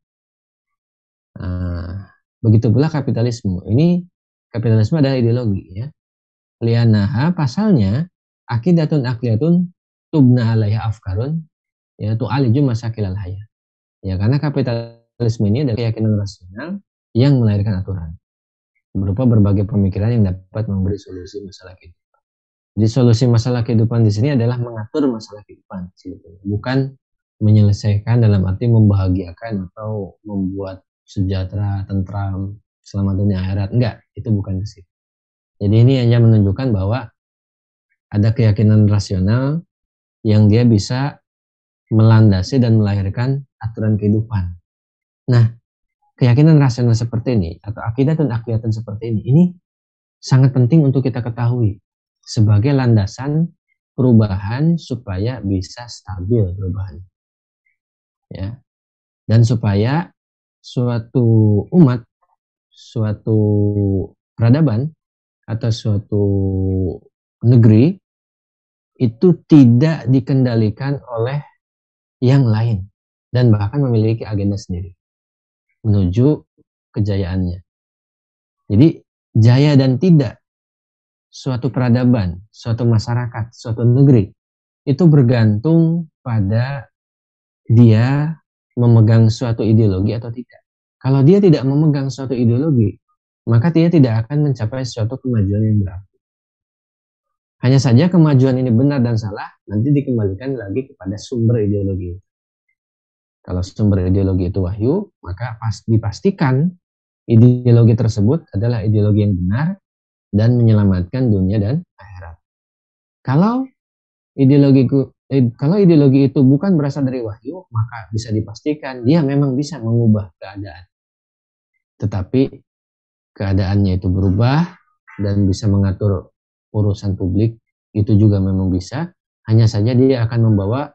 Speaker 2: Nah, begitu pula kapitalisme. Ini kapitalisme adalah ideologi ya. Lianaha pasalnya akidatun akliyatun tubna alaiha afkarun yaitu aliju masakilal haya. Ya, karena kapitalisme ini adalah keyakinan rasional yang melahirkan aturan berupa berbagai pemikiran yang dapat memberi solusi masalah kehidupan. Jadi solusi masalah kehidupan di sini adalah mengatur masalah kehidupan, bukan menyelesaikan dalam arti membahagiakan atau membuat sejahtera, tentram, selamat dunia akhirat. Enggak, itu bukan ke situ. Jadi ini hanya menunjukkan bahwa ada keyakinan rasional yang dia bisa melandasi dan melahirkan aturan kehidupan. Nah, keyakinan rasional seperti ini atau akidatun akliyatun seperti ini sangat penting untuk kita ketahui sebagai landasan perubahan supaya bisa stabil perubahan. Ya. Dan supaya suatu umat, suatu peradaban atau suatu negeri itu tidak dikendalikan oleh yang lain dan bahkan memiliki agenda sendiri menuju kejayaannya. Jadi jaya dan tidak suatu peradaban, suatu masyarakat, suatu negeri itu bergantung pada dia memegang suatu ideologi atau tidak. Kalau dia tidak memegang suatu ideologi, maka dia tidak akan mencapai suatu kemajuan yang berarti. Hanya saja kemajuan ini benar dan salah nanti dikembalikan lagi kepada sumber ideologi. Kalau sumber ideologi itu wahyu, maka dipastikan ideologi tersebut adalah ideologi yang benar dan menyelamatkan dunia dan akhirat. Kalau ideologi itu bukan berasal dari wahyu, maka bisa dipastikan dia memang bisa mengubah keadaan. Tetapi keadaannya itu berubah dan bisa mengatur urusan publik, itu juga memang bisa. Hanya saja dia akan membawa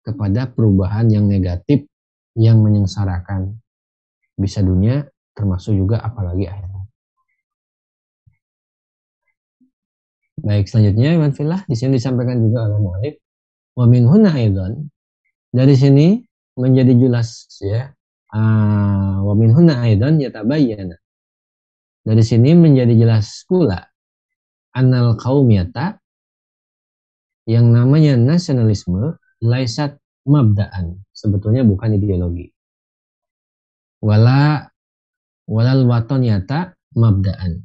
Speaker 2: kepada perubahan yang negatif yang menyengsarakan bisa dunia termasuk juga apalagi akhirat. Baik, selanjutnya Iwan Filah di sini disampaikan juga oleh mu'alif wa min huna aidan, dari sini menjadi jelas ya, wa min huna aidan yatabayyana, dari sini menjadi jelas pula annal qaumiyata, yang namanya nasionalisme laisat mabda'an, sebetulnya bukan ideologi. Walal watoniyata mabda'an,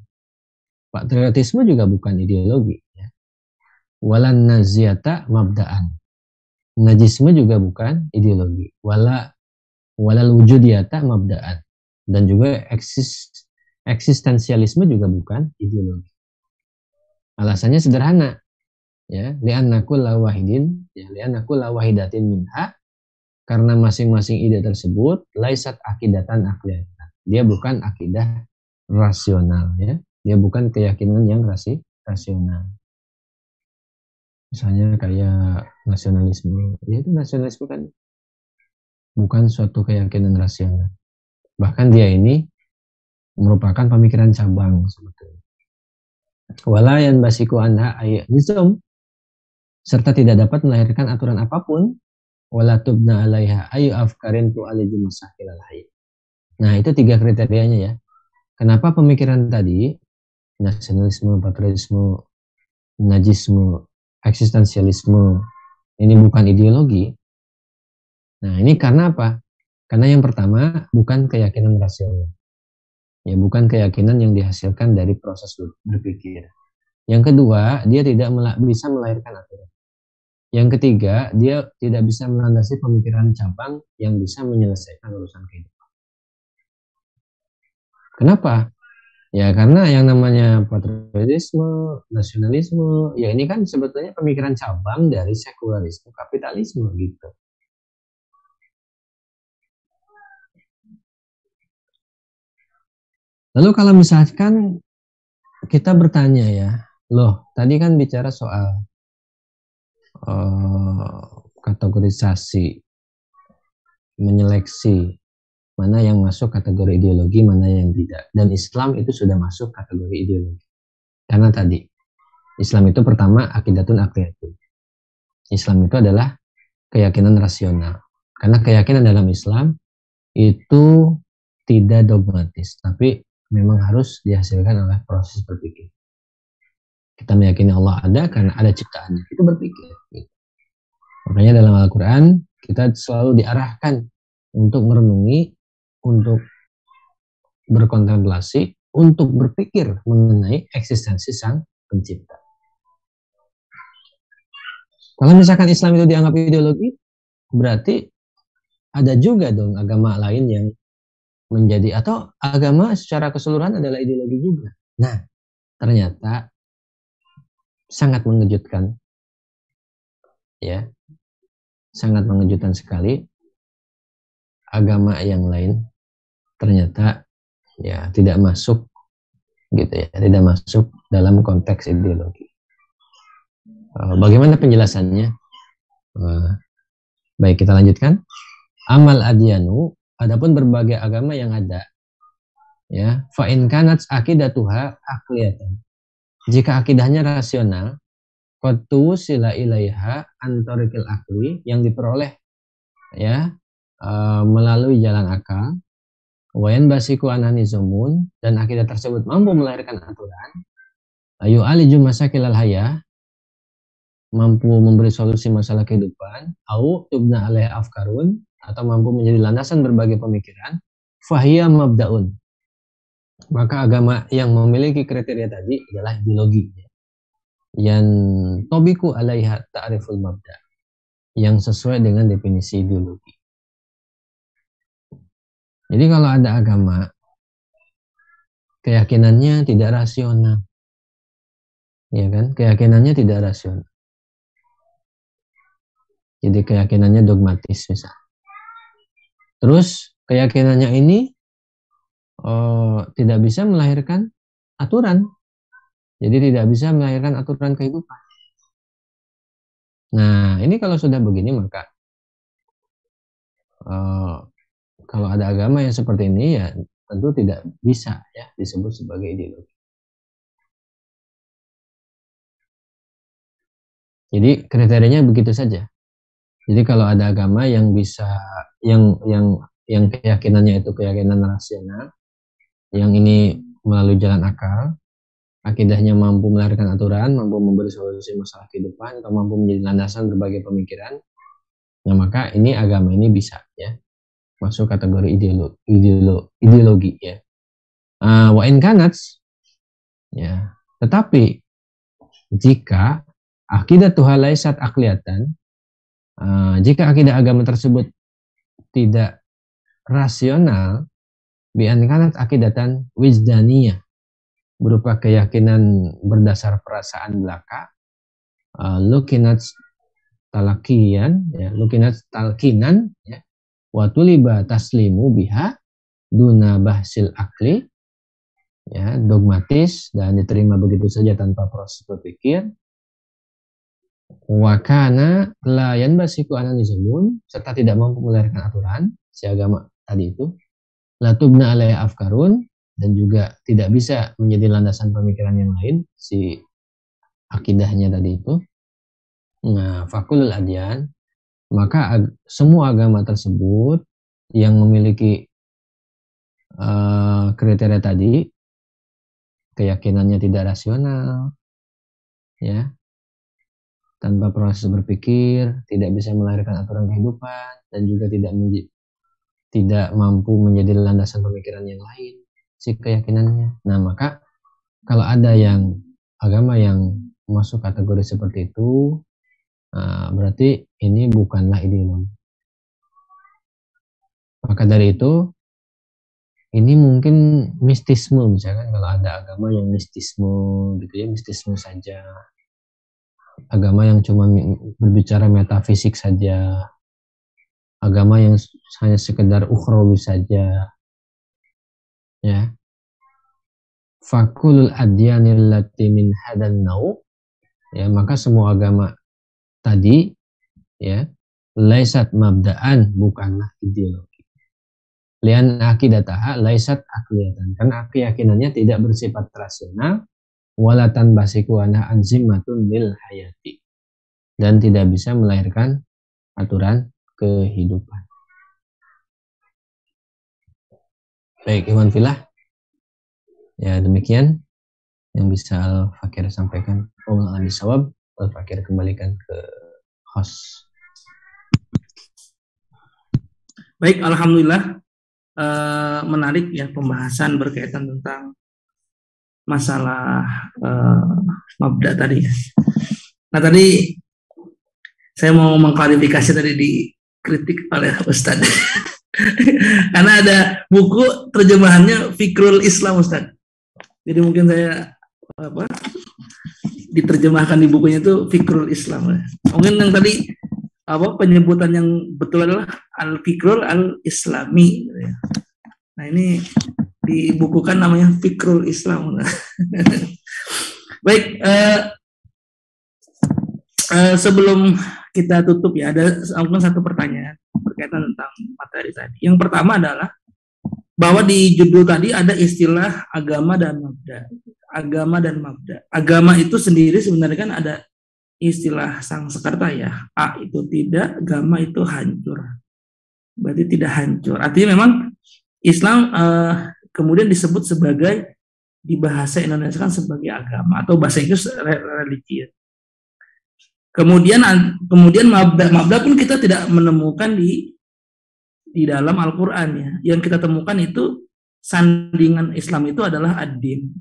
Speaker 2: patriotisme juga bukan ideologi ya. Walan naziyata mabda'an, najisme juga bukan ideologi. Walal wujudiyata mabda'an, dan juga eksistensialisme juga bukan ideologi. Alasannya sederhana ya, li'anna kulla wahidin ya, li'anna kulla wahidatin minha, karena masing-masing ide tersebut laisat akidatan aqliyatan, dia bukan akidah rasional ya, dia bukan keyakinan yang rasional. Misalnya kayak nasionalisme, ya itu nasionalisme kan bukan suatu keyakinan rasional, bahkan dia ini merupakan pemikiran cabang sebetulnya. Walayan basiku anha ayat nizam, serta tidak dapat melahirkan aturan apapun. Wala tubna alaiha ayu afkarin tu aliju masakilal hayy. Nah, itu 3 kriterianya ya. Kenapa pemikiran tadi nasionalisme, patriotisme, najisme, eksistensialisme ini bukan ideologi? Nah, ini karena apa? Karena yang pertama bukan keyakinan rasional. Ya, bukan keyakinan yang dihasilkan dari proses berpikir. Yang kedua, dia tidak bisa melahirkan aturan. Yang ketiga, dia tidak bisa melandasi pemikiran cabang yang bisa menyelesaikan urusan kehidupan. Kenapa? Ya, karena yang namanya patriotisme, nasionalisme, ya ini kan sebetulnya pemikiran cabang dari sekularisme kapitalisme gitu. Lalu kalau misalkan kita bertanya ya, loh tadi kan bicara soal kategorisasi, menyeleksi mana yang masuk kategori ideologi, mana yang tidak. Dan Islam itu sudah masuk kategori ideologi. Karena tadi, Islam itu pertama akidatun akliyatun. Islam itu adalah keyakinan rasional. Karena keyakinan dalam Islam itu tidak dogmatis, tapi memang harus dihasilkan oleh proses berpikir. Kita meyakini Allah ada karena ada ciptaannya, itu berpikir. Makanya dalam Al-Quran kita selalu diarahkan untuk merenungi, untuk berkontemplasi, untuk berpikir mengenai eksistensi Sang Pencipta. Kalau misalkan Islam itu dianggap ideologi, berarti ada juga dong agama lain yang menjadi, atau agama secara keseluruhan adalah ideologi juga. Nah, ternyata sangat mengejutkan, ya, sangat mengejutkan sekali. Agama yang lain ternyata ya tidak masuk, gitu ya, tidak masuk dalam konteks ideologi. Bagaimana penjelasannya? Baik, kita lanjutkan. Amal adyanu, adapun berbagai agama yang ada, ya, fa in kanat aqidatuha aqliyatan. Jika akidahnya rasional, qatu sila ilaiha antarikil akli, yang diperoleh, ya, melalui jalan akal, wayan basiku ananizumun, dan akidah tersebut mampu melahirkan aturan, ayu aliju masakilal hayah, mampu memberi solusi masalah kehidupan, au tubna alaih afkarun, atau mampu menjadi landasan berbagai pemikiran, fahiyya mabdaun. Maka agama yang memiliki kriteria tadi adalah ideologi, yang tobiku alaiha ta'riful mabda, yang sesuai dengan definisi ideologi. Jadi kalau ada agama keyakinannya tidak rasional, ya kan? Keyakinannya tidak rasional. Jadi keyakinannya dogmatis misal. Terus keyakinannya ini tidak bisa melahirkan aturan. Jadi tidak bisa melahirkan aturan kehidupan. Nah, ini kalau sudah begini maka kalau ada agama yang seperti ini ya tentu tidak bisa ya disebut sebagai ideologi. Jadi kriterianya begitu saja. Jadi kalau ada agama yang bisa yang keyakinannya itu keyakinan rasional, yang ini melalui jalan akal, akidahnya mampu melahirkan aturan, mampu memberi solusi masalah kehidupan, atau mampu menjadi landasan berbagai pemikiran, nah maka ini agama ini bisa ya masuk kategori ideologi ya. Wa in kanats, ya, tetapi jika akidah Tuhan laisat akliyatan, jika akidah agama tersebut tidak rasional, bi an kanat akidatan wijdaniyah, berupa keyakinan berdasar perasaan belaka, lukinat talakian, ya, lukinat talkinan, ya, wa tuliba taslimu biha duna bahsil akli, ya, dogmatis dan diterima begitu saja tanpa proses berpikir, wa kana la yanbasiku analizumun, serta tidak mampu melahirkan aturan si agama tadi itu, la tubna alaihi afkarun, dan juga tidak bisa menjadi landasan pemikiran yang lain si akidahnya tadi itu. Nah, fakulul adyan, maka semua agama tersebut yang memiliki kriteria tadi, keyakinannya tidak rasional, ya, tanpa proses berpikir, tidak bisa melahirkan aturan kehidupan, dan juga tidak mampu menjadi landasan pemikiran yang lain si keyakinannya. Nah, maka kalau ada yang agama yang masuk kategori seperti itu, berarti ini bukanlah ideologi. Maka dari itu, ini mungkin mistisme, misalkan kalau ada agama yang mistisme gitu ya, mistisme saja, agama yang cuma berbicara metafisik saja, agama yang hanya sekedar ukhrawi saja, ya. Fakulul adyanil lati min hadan nau, ya, maka semua agama tadi ya, laisat mabda'an, bukanlah ideologi. Lian akidataha laisat akliyatan, karena keyakinannya tidak bersifat rasional, walatan basiku anha anzimatun lil hayati, dan tidak bisa melahirkan aturan kehidupan. Baik, Iwan Filah, ya demikian yang bisa Al-Fakir sampaikan. Allah bisawab. Al-Fakir kembalikan ke host.
Speaker 1: Baik, alhamdulillah, menarik ya pembahasan berkaitan tentang masalah mabda tadi ya. Nah tadi saya mau mengklarifikasi tadi dikritik oleh Ustadz karena ada buku terjemahannya Fikrul Islam Ustadz. Jadi mungkin saya diterjemahkan di bukunya itu Fikrul Islam. Mungkin yang tadi penyebutan yang betul adalah Al-Fikrul Al-Islami. Nah ini dibukukan namanya Fikrul Islam. Baik, sebelum kita tutup ya, ada mungkin satu pertanyaan berkaitan tentang materi tadi. Yang pertama adalah bahwa di judul tadi ada istilah agama dan mabda. Agama dan mabda. Agama itu sendiri sebenarnya kan ada istilah Sangsekerta ya. A itu tidak, agama itu hancur. Berarti tidak hancur. Artinya memang Islam kemudian disebut sebagai, di bahasa Indonesia kan sebagai agama, atau bahasa Inggris religion. Kemudian mabda pun kita tidak menemukan di dalam Al-Quran ya. Yang kita temukan itu sandingan Islam itu adalah ad-din.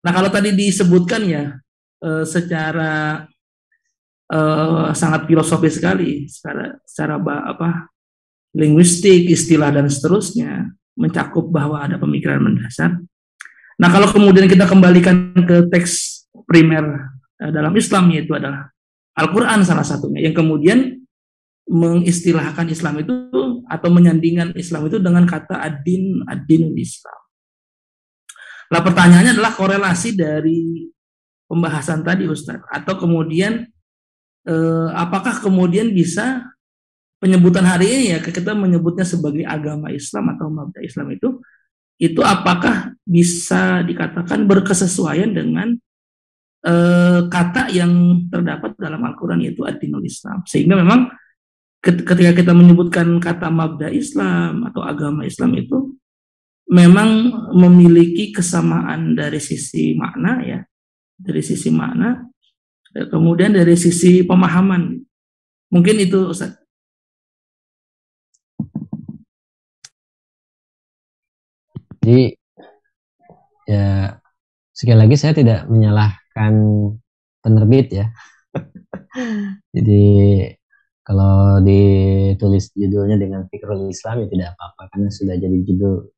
Speaker 1: Nah kalau tadi disebutkan ya secara sangat filosofis sekali, secara linguistik, istilah dan seterusnya, mencakup bahwa ada pemikiran mendasar. Nah kalau kemudian kita kembalikan ke teks primer dalam Islam, yaitu adalah Al-Quran salah satunya, yang kemudian mengistilahkan Islam itu atau menyandingkan Islam itu dengan kata ad-dinul Islam. Nah pertanyaannya adalah korelasi dari pembahasan tadi Ustaz, atau kemudian apakah kemudian bisa penyebutan hari ini ya, kita menyebutnya sebagai agama Islam atau mabda Islam itu apakah bisa dikatakan berkesesuaian dengan kata yang terdapat dalam Al-Quran, yaitu ad-dinul Islam, sehingga memang ketika kita menyebutkan kata mabda Islam atau agama Islam itu memang memiliki kesamaan dari sisi makna ya, dari sisi makna, kemudian dari sisi pemahaman. Mungkin itu Ustaz.
Speaker 2: Jadi ya sekali lagi saya tidak menyalahkan penerbit ya. Jadi kalau ditulis judulnya dengan Fikrul Islam ya tidak apa-apa, karena sudah jadi judul,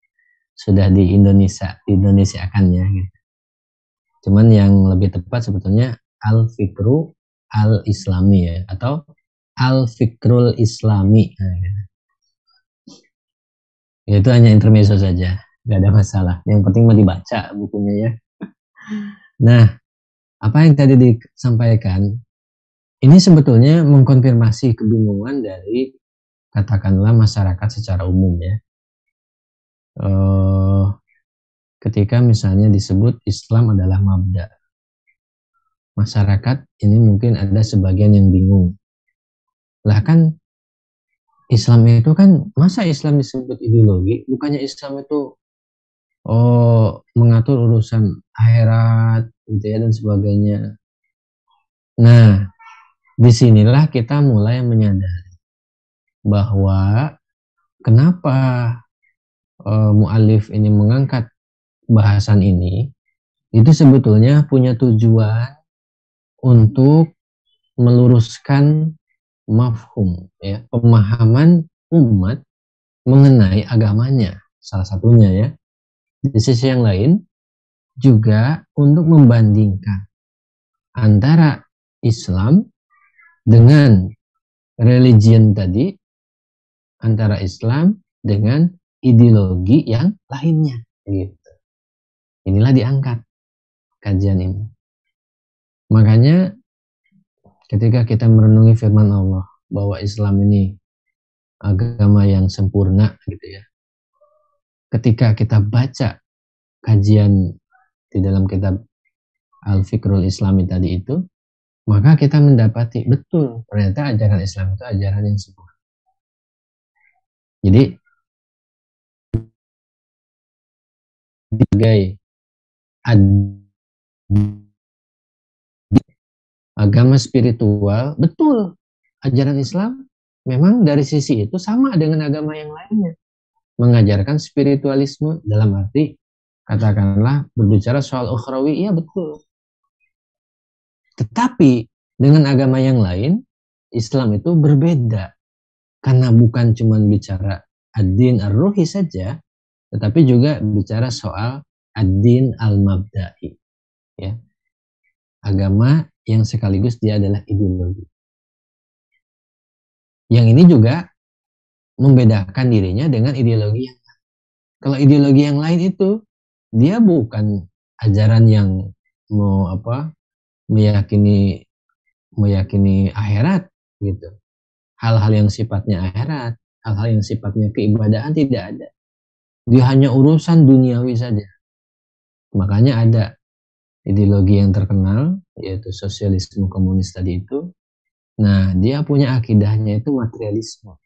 Speaker 2: sudah di Indonesia akan ya gitu. Cuman yang lebih tepat sebetulnya Al-Fikru Al-Islami ya, atau Al-Fikrul Islami. Nah, gitu. Ya, itu hanya intermezzo saja, nggak ada masalah. Yang penting mau dibaca bukunya ya. Nah, apa yang tadi disampaikan ini sebetulnya mengkonfirmasi kebingungan dari katakanlah masyarakat secara umum ya. Ketika misalnya disebut Islam adalah mabda, masyarakat ini mungkin ada sebagian yang bingung. Lah kan Islam itu kan, masa Islam disebut ideologi? Bukannya Islam itu mengatur urusan akhirat gitu ya dan sebagainya. Nah, disinilah kita mulai menyadari bahwa kenapa mu'alif ini mengangkat bahasan ini, itu sebetulnya punya tujuan untuk meluruskan mafhum ya, pemahaman umat mengenai agamanya, salah satunya ya. Di sisi yang lain juga untuk membandingkan antara Islam dengan religion tadi, antara Islam dengan ideologi yang lainnya gitu. Inilah diangkat kajian ini. Makanya ketika kita merenungi firman Allah bahwa Islam ini agama yang sempurna gitu ya. Ketika kita baca kajian di dalam kitab Al-Fiqhul Islami tadi itu, maka kita mendapati betul ternyata ajaran Islam itu ajaran yang sempurna. Jadi sebagai agama spiritual, betul ajaran Islam memang dari sisi itu sama dengan agama yang lainnya, mengajarkan spiritualisme dalam arti katakanlah berbicara soal ukhrawi, iya betul. Tetapi dengan agama yang lain, Islam itu berbeda. Karena bukan cuma bicara ad-din ar-ruhi saja, tetapi juga bicara soal ad-din al-mabda'i. Ya. Agama yang sekaligus dia adalah ideologi. Yang ini juga membedakan dirinya dengan ideologi yang lain. Kalau ideologi yang lain itu, dia bukan ajaran yang meyakini akhirat gitu. Hal-hal yang sifatnya akhirat, hal-hal yang sifatnya keibadahan tidak ada. Dia hanya urusan duniawi saja. Makanya ada ideologi yang terkenal yaitu sosialisme komunis tadi itu. Nah, dia punya akidahnya itu materialisme.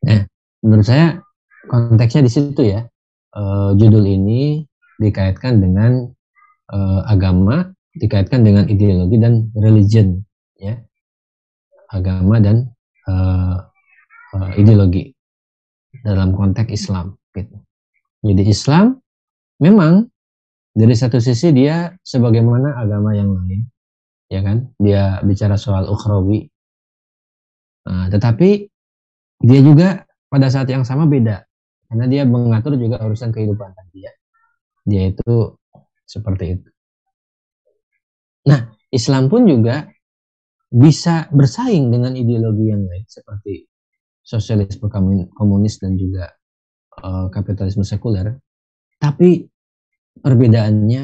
Speaker 2: Nah, menurut saya konteksnya di situ ya. Judul ini dikaitkan dengan agama, dikaitkan dengan ideologi dan religion, ya, agama dan ideologi dalam konteks Islam. Gitu. Jadi Islam memang dari satu sisi dia sebagaimana agama yang lain, ya kan, dia bicara soal ukhrawi, tetapi dia juga pada saat yang sama beda. Karena dia mengatur juga urusan kehidupan tadi ya. Dia itu seperti itu. Nah, Islam pun juga bisa bersaing dengan ideologi yang lain seperti sosialisme komunis dan juga kapitalisme sekuler. Tapi perbedaannya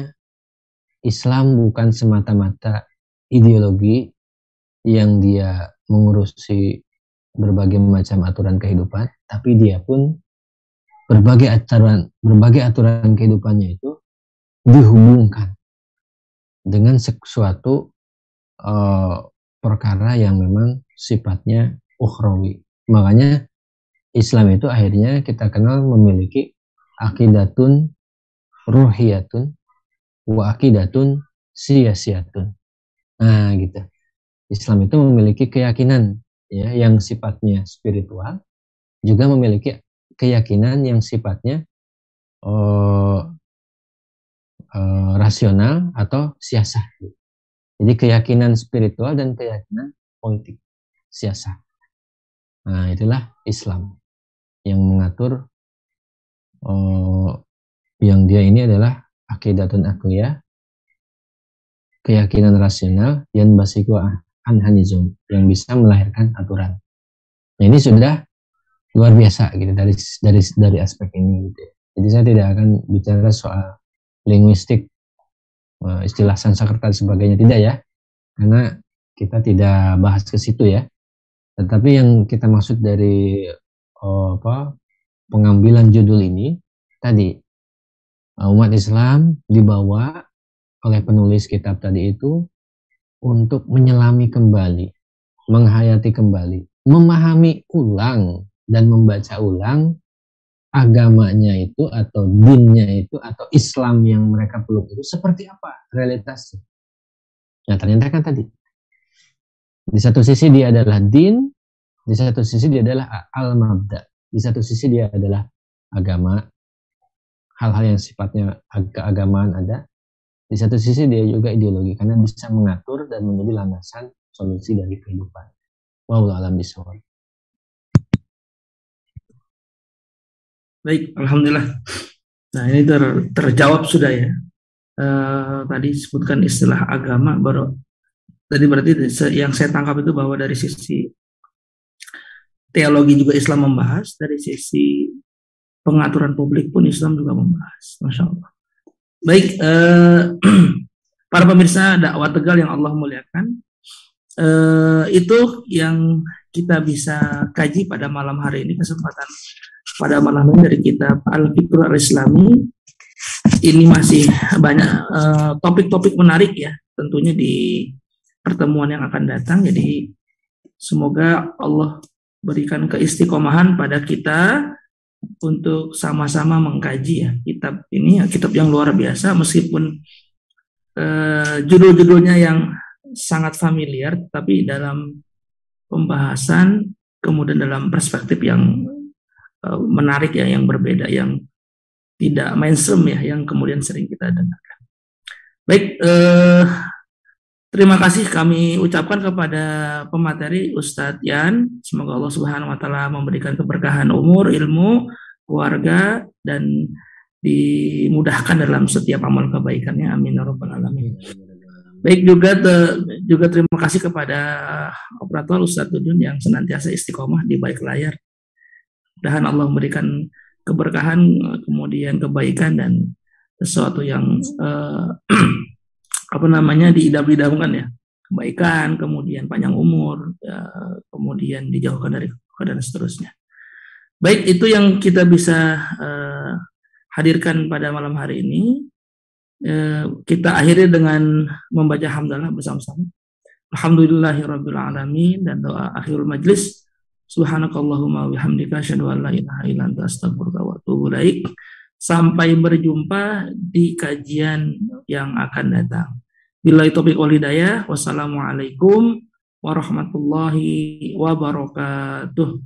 Speaker 2: Islam bukan semata-mata ideologi yang dia mengurusi berbagai macam aturan kehidupan, tapi dia pun berbagai aturan kehidupannya itu dihubungkan dengan sesuatu perkara yang memang sifatnya ukhrawi. Makanya Islam itu akhirnya kita kenal memiliki akidatun ruhiyatun wa akidatun siyasiyatun. Nah, gitu. Islam itu memiliki keyakinan ya yang sifatnya spiritual, juga memiliki keyakinan yang sifatnya rasional atau siasah. Jadi keyakinan spiritual dan keyakinan politik, siasah. Nah, itulah Islam yang mengatur yang dia ini adalah akidatun akliyah, keyakinan rasional yang basiku anhanizum, yang bisa melahirkan aturan. Nah, ini sudah luar biasa gitu dari aspek ini gitu. Jadi saya tidak akan bicara soal linguistik, istilah Sanskerta dan sebagainya, tidak ya, karena kita tidak bahas ke situ ya. Tetapi yang kita maksud dari pengambilan judul ini tadi, umat Islam dibawa oleh penulis kitab tadi itu untuk menyelami kembali, menghayati kembali, memahami ulang dan membaca ulang agamanya itu atau dinnya itu atau Islam yang mereka peluk itu seperti apa realitasnya. Nah, ternyata kan tadi di satu sisi dia adalah din, di satu sisi dia adalah al-mabda, di satu sisi dia adalah agama, hal-hal yang sifatnya keagamaan ada, di satu sisi dia juga ideologi karena bisa mengatur dan menjadi landasan solusi dari kehidupan. Wallahu a'lam bishawab.
Speaker 1: Baik, alhamdulillah. Nah, ini terjawab sudah ya. Tadi disebutkan istilah agama, baru tadi berarti yang saya tangkap itu bahwa dari sisi teologi juga Islam membahas, dari sisi pengaturan publik pun Islam juga membahas. Masya Allah. Baik, Para pemirsa dakwah Tegal yang Allah muliakan, itu yang kita bisa kaji pada malam hari ini, kesempatan pada malam ini dari kitab Al-Fiqh Al-Islami. Ini masih banyak topik-topik menarik ya, tentunya di pertemuan yang akan datang. Jadi semoga Allah berikan keistiqomahan pada kita untuk sama-sama mengkaji ya kitab ini, ya, kitab yang luar biasa, meskipun judul-judulnya yang sangat familiar, tapi dalam pembahasan kemudian dalam perspektif yang menarik ya, yang berbeda, yang tidak mainstream ya, yang kemudian sering kita dengarkan. Baik, terima kasih kami ucapkan kepada pemateri Ustadz Yan. Semoga Allah Subhanahu wa taala memberikan keberkahan umur, ilmu, keluarga, dan dimudahkan dalam setiap amal kebaikannya. Amin ya rabbal alamin. Baik, juga terima kasih kepada operator Ustadz Dudun yang senantiasa istiqomah di balik layar. Mudah-mudahan Allah memberikan keberkahan, kemudian kebaikan, dan sesuatu yang diidam-idamkan ya, kebaikan, kemudian panjang umur, kemudian dijauhkan dari keadaan seterusnya. Baik, itu yang kita bisa hadirkan pada malam hari ini. Kita akhiri dengan membaca hamdalah bersama-sama. Alhamdulillahirabbil alamin, dan doa akhirul majlis. Subhanakallahumma wabihamdika asyhadu an la ilaha illa anta astaghfiruka wa atubu ilaik. Sampai berjumpa di kajian yang akan datang. Billahi taufiq wal hidayah. Wassalamualaikum warahmatullahi wabarakatuh.